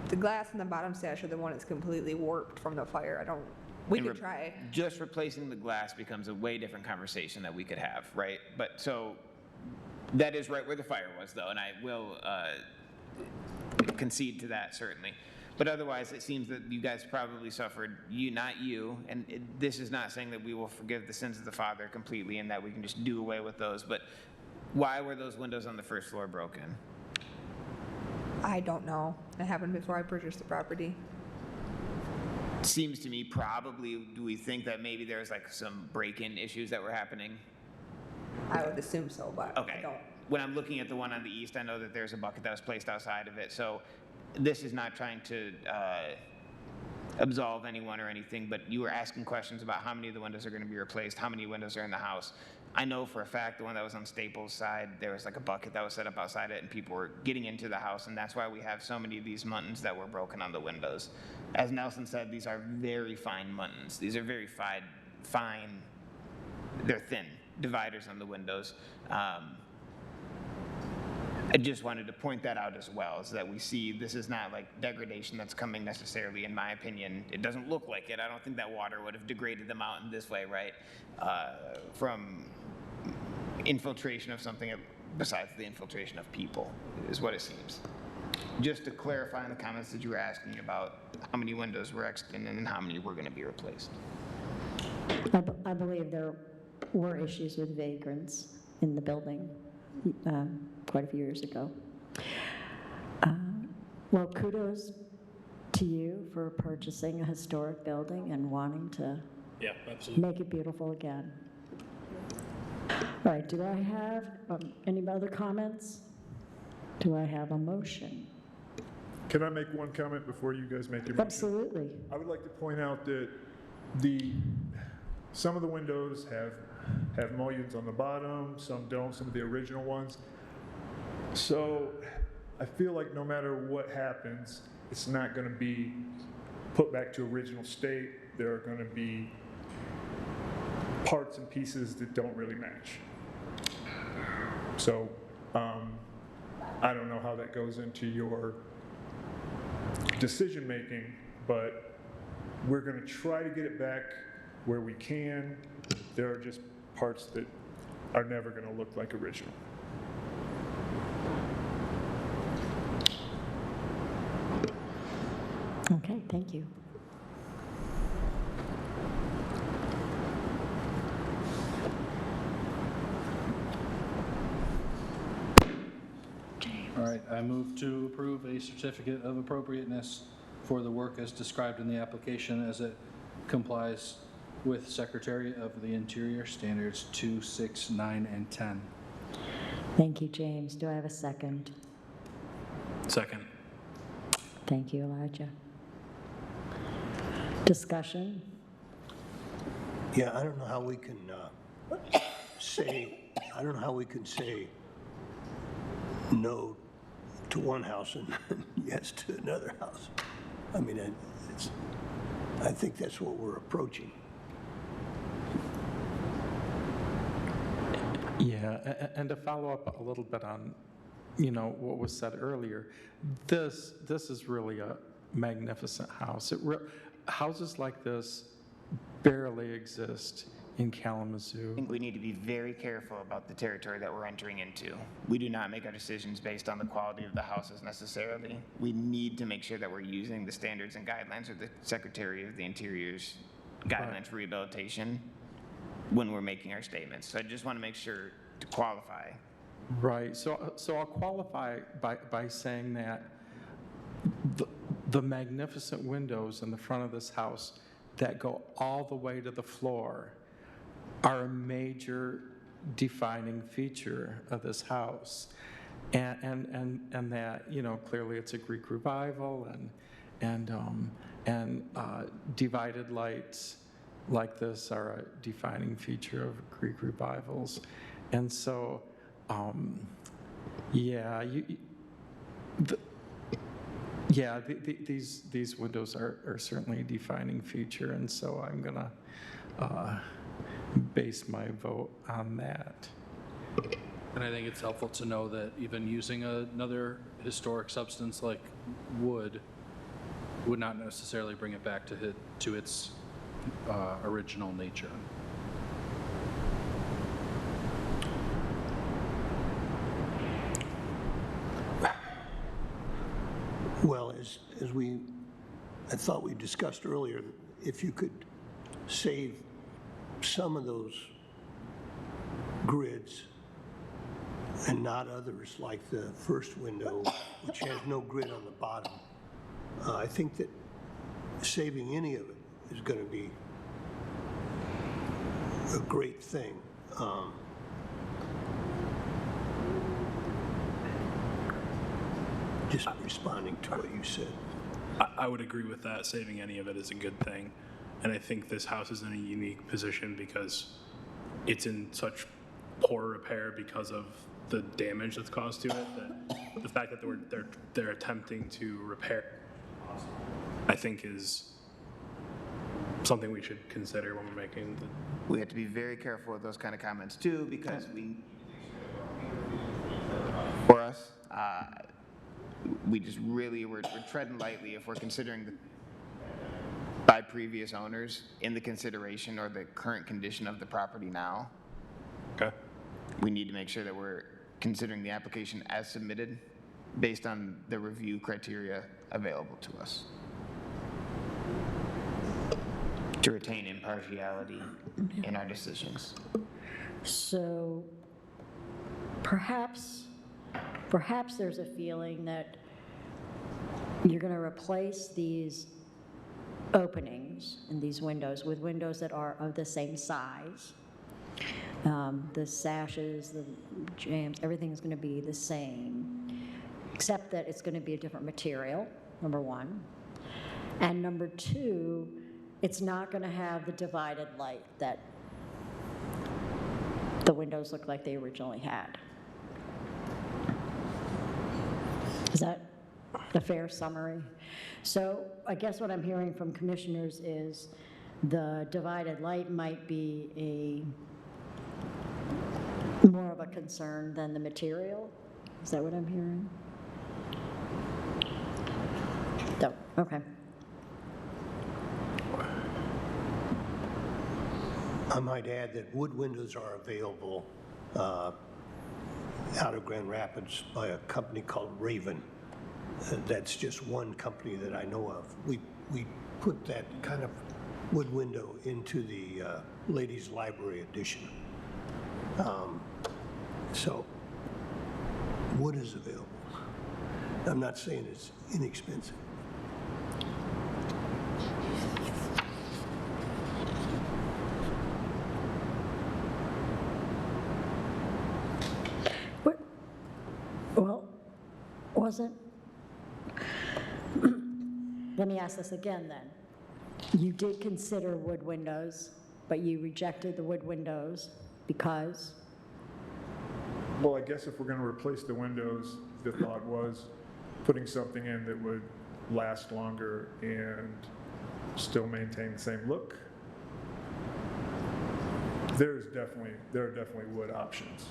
the glass in the bottom sash are the one that's completely warped from the fire. We could try. Just replacing the glass becomes a way different conversation that we could have, right? But so that is right where the fire was, though, and I will concede to that, certainly. But otherwise, it seems that you guys probably suffered, not you, and this is not saying that we will forgive the sins of the father completely and that we can just do away with those, but why were those windows on the first floor broken? I don't know. It happened before I purchased the property. Seems to me probably, do we think that maybe there's like some break-in issues that were happening? I would assume so, but okay. I don't. When I'm looking at the one on the east, I know that there's a bucket that was placed outside of it, so this is not trying to absolve anyone or anything, but you were asking questions about how many of the windows are going to be replaced, how many windows are in the house. I know for a fact the one that was on Staples' side, there was like a bucket that was set up outside it and people were getting into the house, and that's why we have so many of these muntins that were broken on the windows. As Nelson said, these are very fine muntins. These are very fine, they're thin dividers on the windows. I just wanted to point that out as well, so that we see this is not like degradation that's coming necessarily, in my opinion. It doesn't look like it. I don't think that water would have degraded them out in this way, right? From infiltration of something besides the infiltration of people, is what it seems. Just to clarify in the comments that you were asking about how many windows were exited and how many were going to be replaced. I believe there were issues with vagrants in the building quite a few years ago. Well, kudos to you for purchasing a historic building and wanting to make it beautiful again. All right, do I have any other comments? Do I have a motion? Can I make one comment before you guys make your motion? Absolutely. I would like to point out that some of the windows have mullions on the bottom, some don't, some of the original ones. So I feel like no matter what happens, it's not going to be put back to original state. There are going to be parts and pieces that don't really match. So I don't know how that goes into your decision making, but we're going to try to get it back where we can. There are just parts that are never going to look like original. Okay, thank you. All right, I move to approve a certificate of appropriateness for the work as described in the application as it complies with Secretary of the Interior Standards 2, 6, 9, and 10. Thank you, James. Do I have a second? Second. Thank you, Elijah. Discussion? Yeah, I don't know how we can say no to one house and yes to another house. I mean, I think that's what we're approaching. Yeah, and to follow up a little bit on, what was said earlier, this is really a magnificent house. Houses like this barely exist in Kalamazoo. I think we need to be very careful about the territory that we're entering into. We do not make our decisions based on the quality of the houses necessarily. We need to make sure that we're using the standards and guidelines of the Secretary of the Interior's guidelines for rehabilitation when we're making our statements. So I just want to make sure to qualify. Right, so I'll qualify by saying that the magnificent windows in the front of this house that go all the way to the floor are a major defining feature of this house. And that, clearly it's a Greek revival and divided lights like this are a defining feature of Greek revivals. And so, these windows are certainly a defining feature, and so I'm gonna base my vote on that. And I think it's helpful to know that even using another historic substance like wood would not necessarily bring it back to its original nature. Well, I thought we discussed earlier, if you could save some of those grids and not others, like the first window, which has no grid on the bottom, I think that saving any of it is going to be a great thing. Just responding to what you said. I would agree with that. Saving any of it is a good thing. And I think this house is in a unique position because it's in such poor repair because of the damage that's caused to it, that the fact that they're attempting to repair, I think, is something we should consider when we're making the... We have to be very careful with those kind of comments too, because for us, we just really, we're treading lightly if we're considering by previous owners in the consideration or the current condition of the property now. Okay. We need to make sure that we're considering the application as submitted based on the review criteria available to us, to retain impartiality in our decisions. So perhaps there's a feeling that you're going to replace these openings in these windows with windows that are of the same size. The sashes, the jambs, everything is going to be the same, except that it's going to be a different material, number one. And number two, it's not going to have the divided light that the windows look like they originally had. Is that a fair summary? So I guess what I'm hearing from commissioners is the divided light might be more of a concern than the material. Is that what I'm hearing? No, okay. I might add that wood windows are available out of Grand Rapids by a company called Raven. That's just one company that I know of. We put that kind of wood window into the ladies' library edition. So wood is available. I'm not saying it's inexpensive. Well, wasn't, let me ask this again then. You did consider wood windows, but you rejected the wood windows because? Well, I guess if we're going to replace the windows, the thought was putting something in that would last longer and still maintain the same look. There are definitely wood options.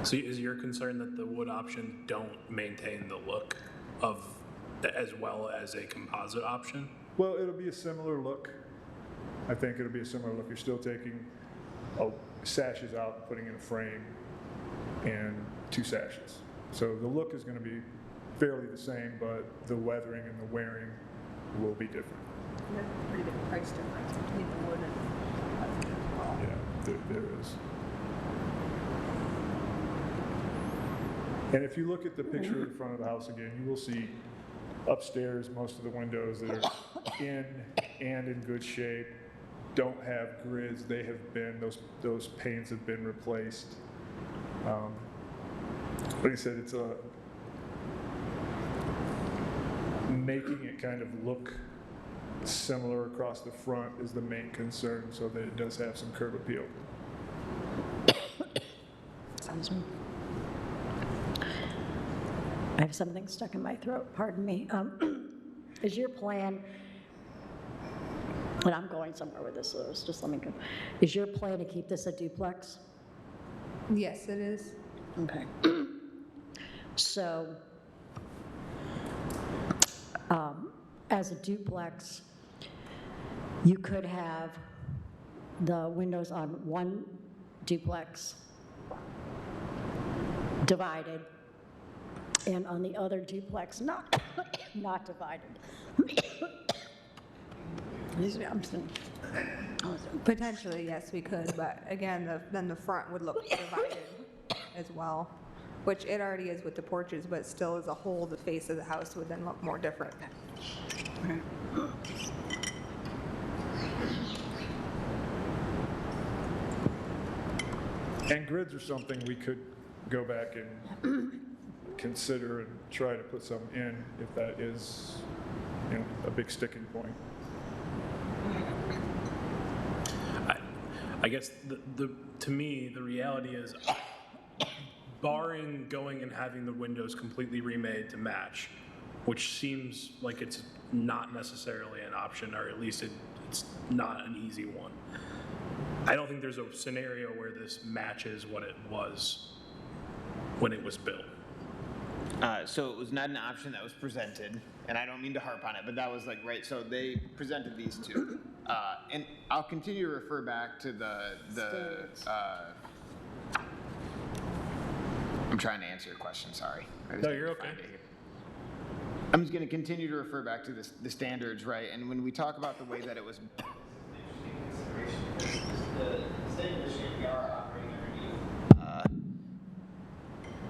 So is your concern that the wood option don't maintain the look of, as well as a composite option? Well, it'll be a similar look. I think it'll be a similar look. You're still taking sashes out and putting in a frame and 2 sashes. So the look is going to be fairly the same, but the weathering and the wearing will be different. There's a pretty big price difference between the wood and Yeah, there is. And if you look at the picture of the front of the house again, you will see upstairs most of the windows that are in and in good shape don't have grids. They have been, those panes have been replaced. Like I said, it's making it kind of look similar across the front is the main concern, so that it does have some curb appeal. Sounds good. I have something stuck in my throat, pardon me. Is your plan, and I'm going somewhere with this, so just let me go. Is your plan to keep this a duplex? Yes, it is. Okay. So, as a duplex, you could have the windows on one duplex divided, and on the other duplex not divided. Potentially, yes, we could, but again, then the front would look divided as well, which it already is with the porches, but still as a whole, the face of the house would then look more different. And grids are something we could go back and consider and try to put some in if that is, a big sticking point. I guess to me, the reality is, barring going and having the windows completely remade to match, which seems like it's not necessarily an option, or at least it's not an easy one. I don't think there's a scenario where this matches what it was when it was built. So it was not an option that was presented, and I don't mean to harp on it, but that was like, right, so they presented these two. And I'll continue to refer back to I'm trying to answer your question, sorry. No, you're okay. I'm just going to continue to refer back to the standards, right? And when we talk about the way that it was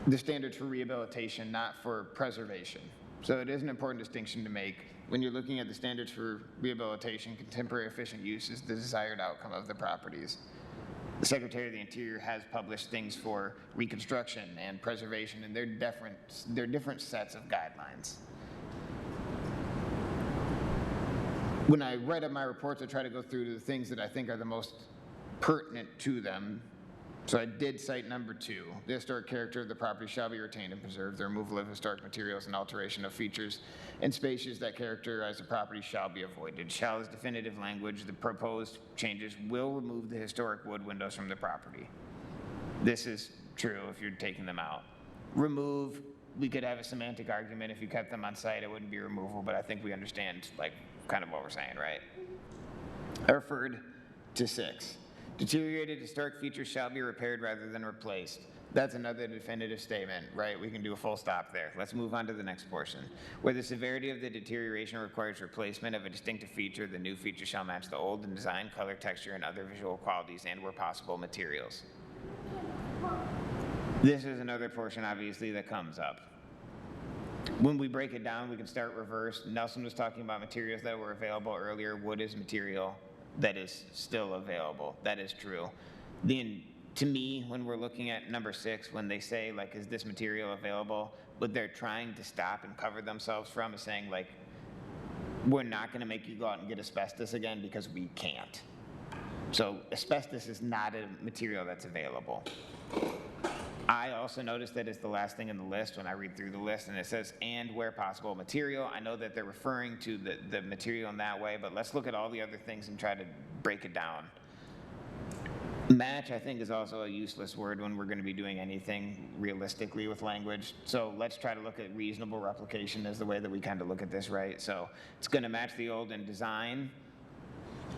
the standards for rehabilitation, not for preservation. So it is an important distinction to make. When you're looking at the standards for rehabilitation, contemporary efficient use is the desired outcome of the properties. The Secretary of the Interior has published things for reconstruction and preservation, and they're different sets of guidelines. When I write up my reports, I try to go through the things that I think are the most pertinent to them. So I did cite number 2. The historic character of the property shall be retained and preserved. The removal of historic materials and alteration of features and spaces that characterize the property shall be avoided. Shall is definitive language. The proposed changes will remove the historic wood windows from the property. This is true if you're taking them out. Remove, we could have a semantic argument. If you kept them on site, it wouldn't be removal, but I think we understand like kind of what we're saying, right? I referred to 6. Deteriorated historic features shall be repaired rather than replaced. That's another definitive statement, right? We can do a full stop there. Let's move on to the next portion. Where the severity of the deterioration requires replacement of a distinctive feature, the new feature shall match the old in design, color, texture, and other visual qualities, and where possible, materials. This is another portion, obviously, that comes up. When we break it down, we can start reverse. Nelson was talking about materials that were available earlier. Wood is material that is still available. That is true. To me, when we're looking at number 6, when they say, like, is this material available, what they're trying to stop and cover themselves from is saying, like, we're not going to make you go out and get asbestos again because we can't. So asbestos is not a material that's available. I also noticed that it's the last thing in the list when I read through the list, and it says, and where possible, material. I know that they're referring to the material in that way, but let's look at all the other things and try to break it down. Match, I think, is also a useless word when we're going to be doing anything realistically with language. So let's try to look at reasonable replication as the way that we kind of look at this, right? So it's going to match the old in design.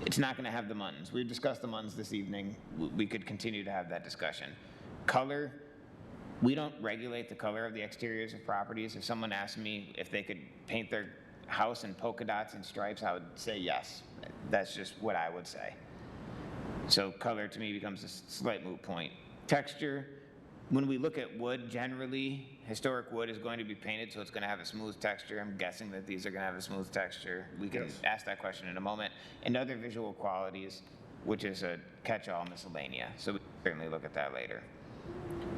It's not going to have the muntins. We've discussed the muntins this evening. We could continue to have that discussion. Color, we don't regulate the color of the exteriors of properties. If someone asked me if they could paint their house in polka dots and stripes, I would say yes. That's just what I would say. So color to me becomes a slight moot point. Texture, when we look at wood, generally, historic wood is going to be painted, so it's going to have a smooth texture. I'm guessing that these are going to have a smooth texture. We can ask that question in a moment. And other visual qualities, which is a catch-all miscellanea. So we can certainly look at that later.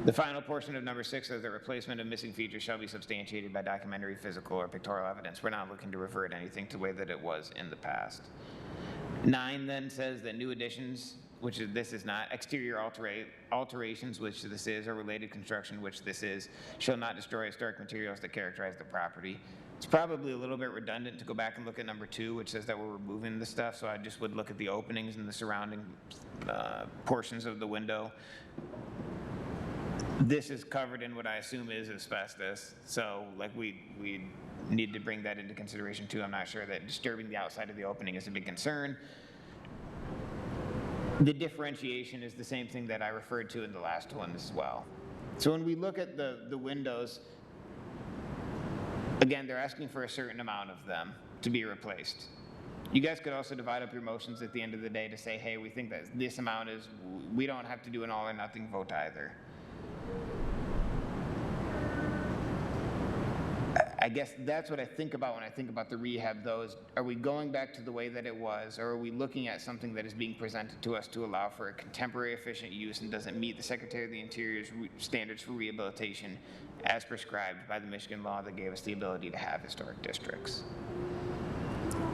The final portion of number 6 says the replacement of missing features shall be substantiated by documentary, physical, or pictorial evidence. We're not looking to revert anything to the way that it was in the past. 9 then says that new additions, which is, this is not, exterior alterations, which this is, or related construction, which this is, shall not destroy historic materials that characterize the property. It's probably a little bit redundant to go back and look at number 2, which says that we're removing the stuff, so I just would look at the openings and the surrounding portions of the window. This is covered in what I assume is asbestos, so like we need to bring that into consideration too. I'm not sure that disturbing the outside of the opening is a big concern. The differentiation is the same thing that I referred to in the last one as well. So when we look at the windows, again, they're asking for a certain amount of them to be replaced. You guys could also divide up your motions at the end of the day to say, hey, we think that this amount is, we don't have to do an all or nothing vote either. I guess that's what I think about when I think about the rehab, though, is are we going back to the way that it was, or are we looking at something that is being presented to us to allow for a contemporary efficient use and doesn't meet the Secretary of the Interior's standards for rehabilitation as prescribed by the Michigan law that gave us the ability to have historic districts?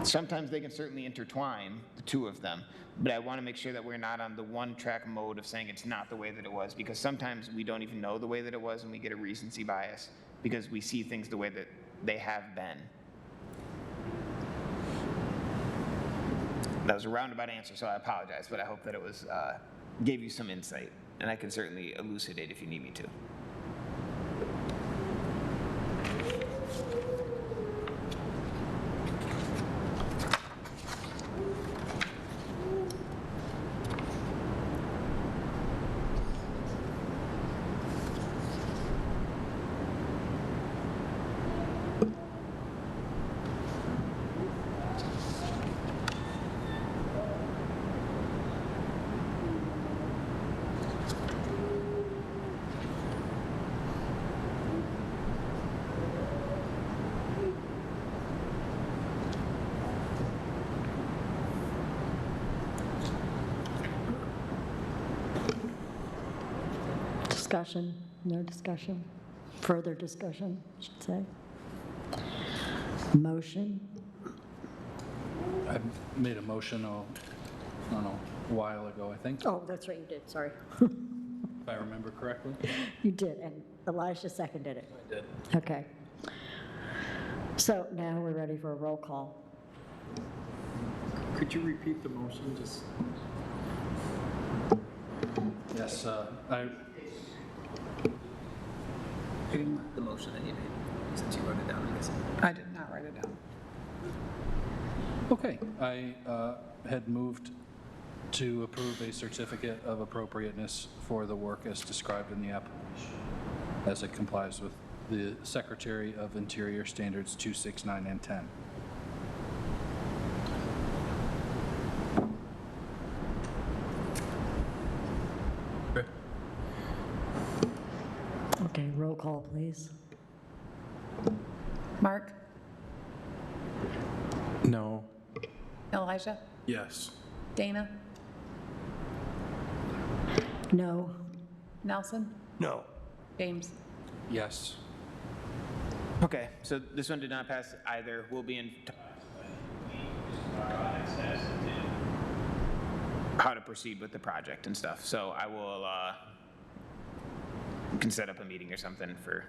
Sometimes they can certainly intertwine, the two of them, but I want to make sure that we're not on the one-track mode of saying it's not the way that it was, because sometimes we don't even know the way that it was and we get a recency bias because we see things the way that they have been. That was a roundabout answer, so I apologize, but I hope that it was gave you some insight, and I can certainly elucidate if you need me to. Discussion? No discussion? Further discussion, I should say. Motion? I made a motion, I don't know, a while ago, I think, Oh, that's right, you did, sorry. if I remember correctly. You did, and Elijah seconded it. I did. Okay. So now we're ready for a roll call. Could you repeat the motion, just? Yes, The motion that you made, since you wrote it down, I guess. I did not write it down. okay, I had moved, I don't know, a while ago, I think, if I remember correctly. Okay. You did. Okay. I made a motion, I made it, since you wrote it down, I guess. I did not write it down. Okay, I had moved, I don't know, a while ago, I think, if I remember correctly. To approve a certificate of appropriateness for the work as described in the application, as it complies with the Secretary of Interior Standards 2, 6, 9, and 10. Okay, roll call, please. Mark? No. Elijah? Yes. Dana? No. Nelson? No. James? Yes. Okay, so this one did not pass either. We'll be in how to proceed with the project and stuff. So I will, can set up a meeting or something for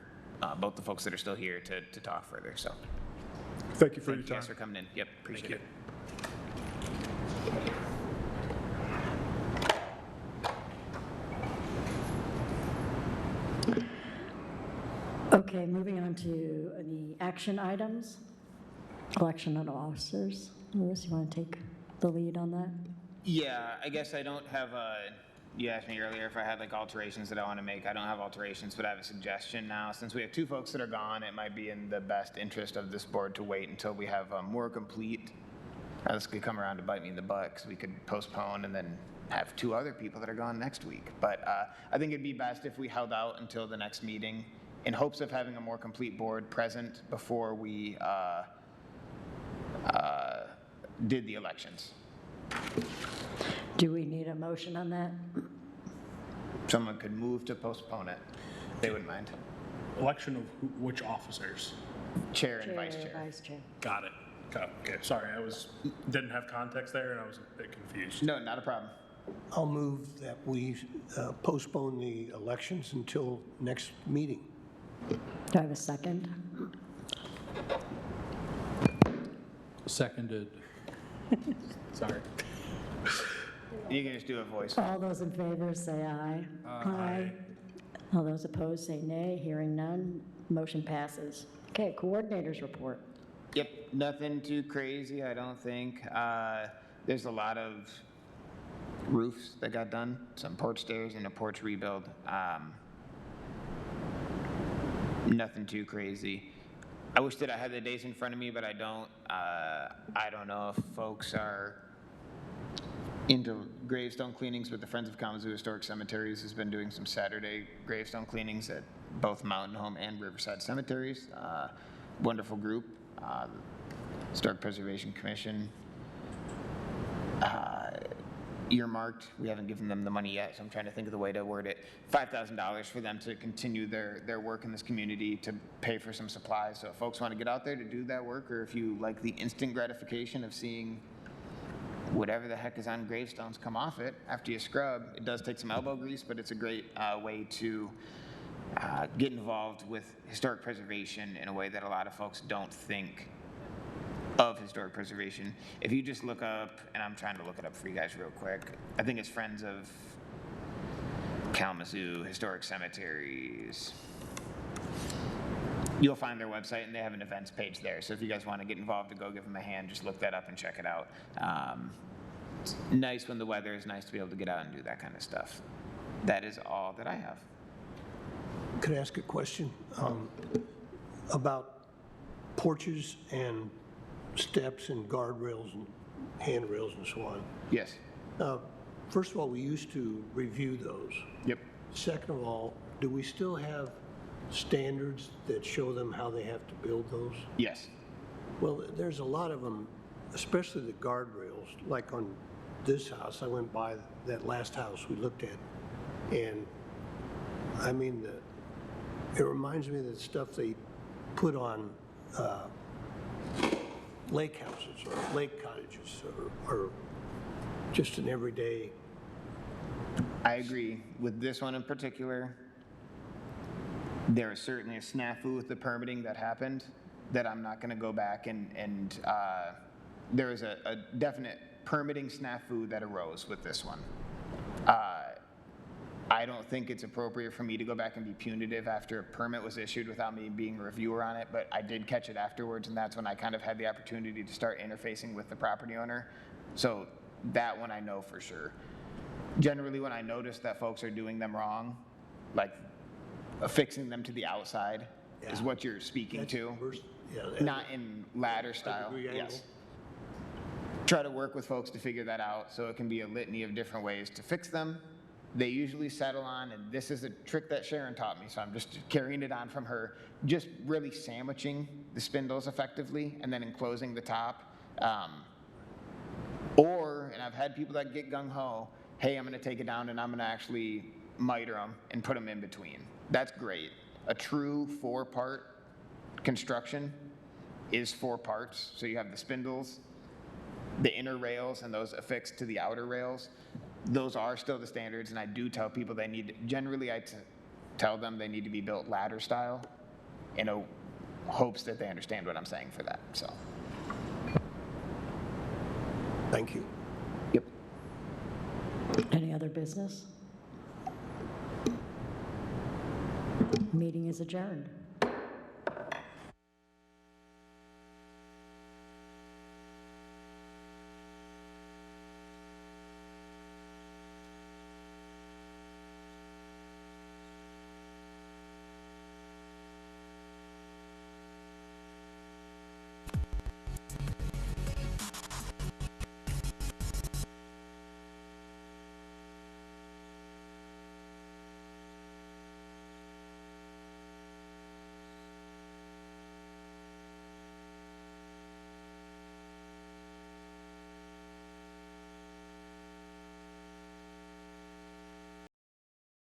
both the folks that are still here to talk further, so. Thank you for your Thank you time. guys for coming in. Yep, appreciate it. Okay, moving on to the action items. Election of officers. Louis, you want to take the lead on that? Yeah, I guess I don't have you asked me earlier if I had like alterations that I want to make. I don't have alterations, but I have a suggestion now. Since we have two folks that are gone, it might be in the best interest of this board to wait until we have a more complete. This could come around to bite me in the butt because we could postpone and then have two other people that are gone next week. But I think it'd be best if we held out until the next meeting in hopes of having a more complete board present before we did the elections. Do we need a motion on that? Someone could move to postpone it. They wouldn't mind. Election of which officers? Chair and vice chair. Vice chair. Got it. Okay, sorry, didn't have context there and I was a bit confused. No, not a problem. I'll move that we postpone the elections until next meeting. Do I have a second? Seconded. Sorry. You can just do a voice. All those in favor say aye. Aye. All those opposed say nay. Hearing none, motion passes. Okay, coordinators report. Yep, nothing too crazy, I don't think. There's a lot of roofs that got done, some porch stairs and a porch rebuild. Nothing too crazy. I wish that I had the dates in front of me, but I don't. I don't know if folks are into gravestone cleanings, but the Friends of Kalamazoo Historic Cemeteries has been doing some Saturday gravestone cleanings at both Mountain Home and Riverside Cemeteries. Wonderful group. Historic Preservation Commission earmarked. We haven't given them the money yet, so I'm trying to think of the way to word it. $5,000 for them to continue their work in this community to pay for some supplies. So if folks want to get out there to do that work, or if you like the instant gratification of seeing whatever the heck is on gravestones come off it after you scrub, it does take some elbow grease, but it's a great way to get involved with historic preservation in a way that a lot of folks don't think of historic preservation. If you just look up, and I'm trying to look it up for you guys real quick, I think it's Friends of Kalamazoo Historic Cemeteries. You'll find their website and they have an events page there. So if you guys want to get involved to go give them a hand, just look that up and check it out. It's nice when the weather is nice to be able to get out and do that kind of stuff. That is all that I have. Could I ask a question about porches and steps and guardrails and handrails and so on? Yes. First of all, we used to review those. Yep. Second of all, do we still have standards that show them how they have to build those? Yes. Well, there's a lot of them, especially the guardrails. Like on this house, I went by that last house we looked at, and I mean, it reminds me of the stuff they put on lake houses or lake cottages or just an everyday. I agree. With this one in particular, there is certainly a snafu with the permitting that happened that I'm not going to go back and there is a definite permitting snafu that arose with this one. I don't think it's appropriate for me to go back and be punitive after a permit was issued without me being a reviewer on it, but I did catch it afterwards, and that's when I kind of had the opportunity to start interfacing with the property owner. So that one I know for sure. Generally, when I notice that folks are doing them wrong, like affixing them to the outside is what you're speaking to, not in ladder style. Yes. Try to work with folks to figure that out, so it can be a litany of different ways to fix them. They usually settle on, and this is a trick that Sharon taught me, so I'm just carrying it on from her, just really sandwiching the spindles effectively and then enclosing the top. And I've had people that get gung-ho, hey, I'm gonna take it down and I'm gonna actually miter them and put them in between. That's great. A true 4-part construction is 4 parts, so you have the spindles, the inner rails, and those affixed to the outer rails. Those are still the standards, and I do tell people they need, generally I tell them they need to be built ladder style in hopes that they understand what I'm saying for that, so. Thank you. Yep. Any other business? Meeting is adjourned.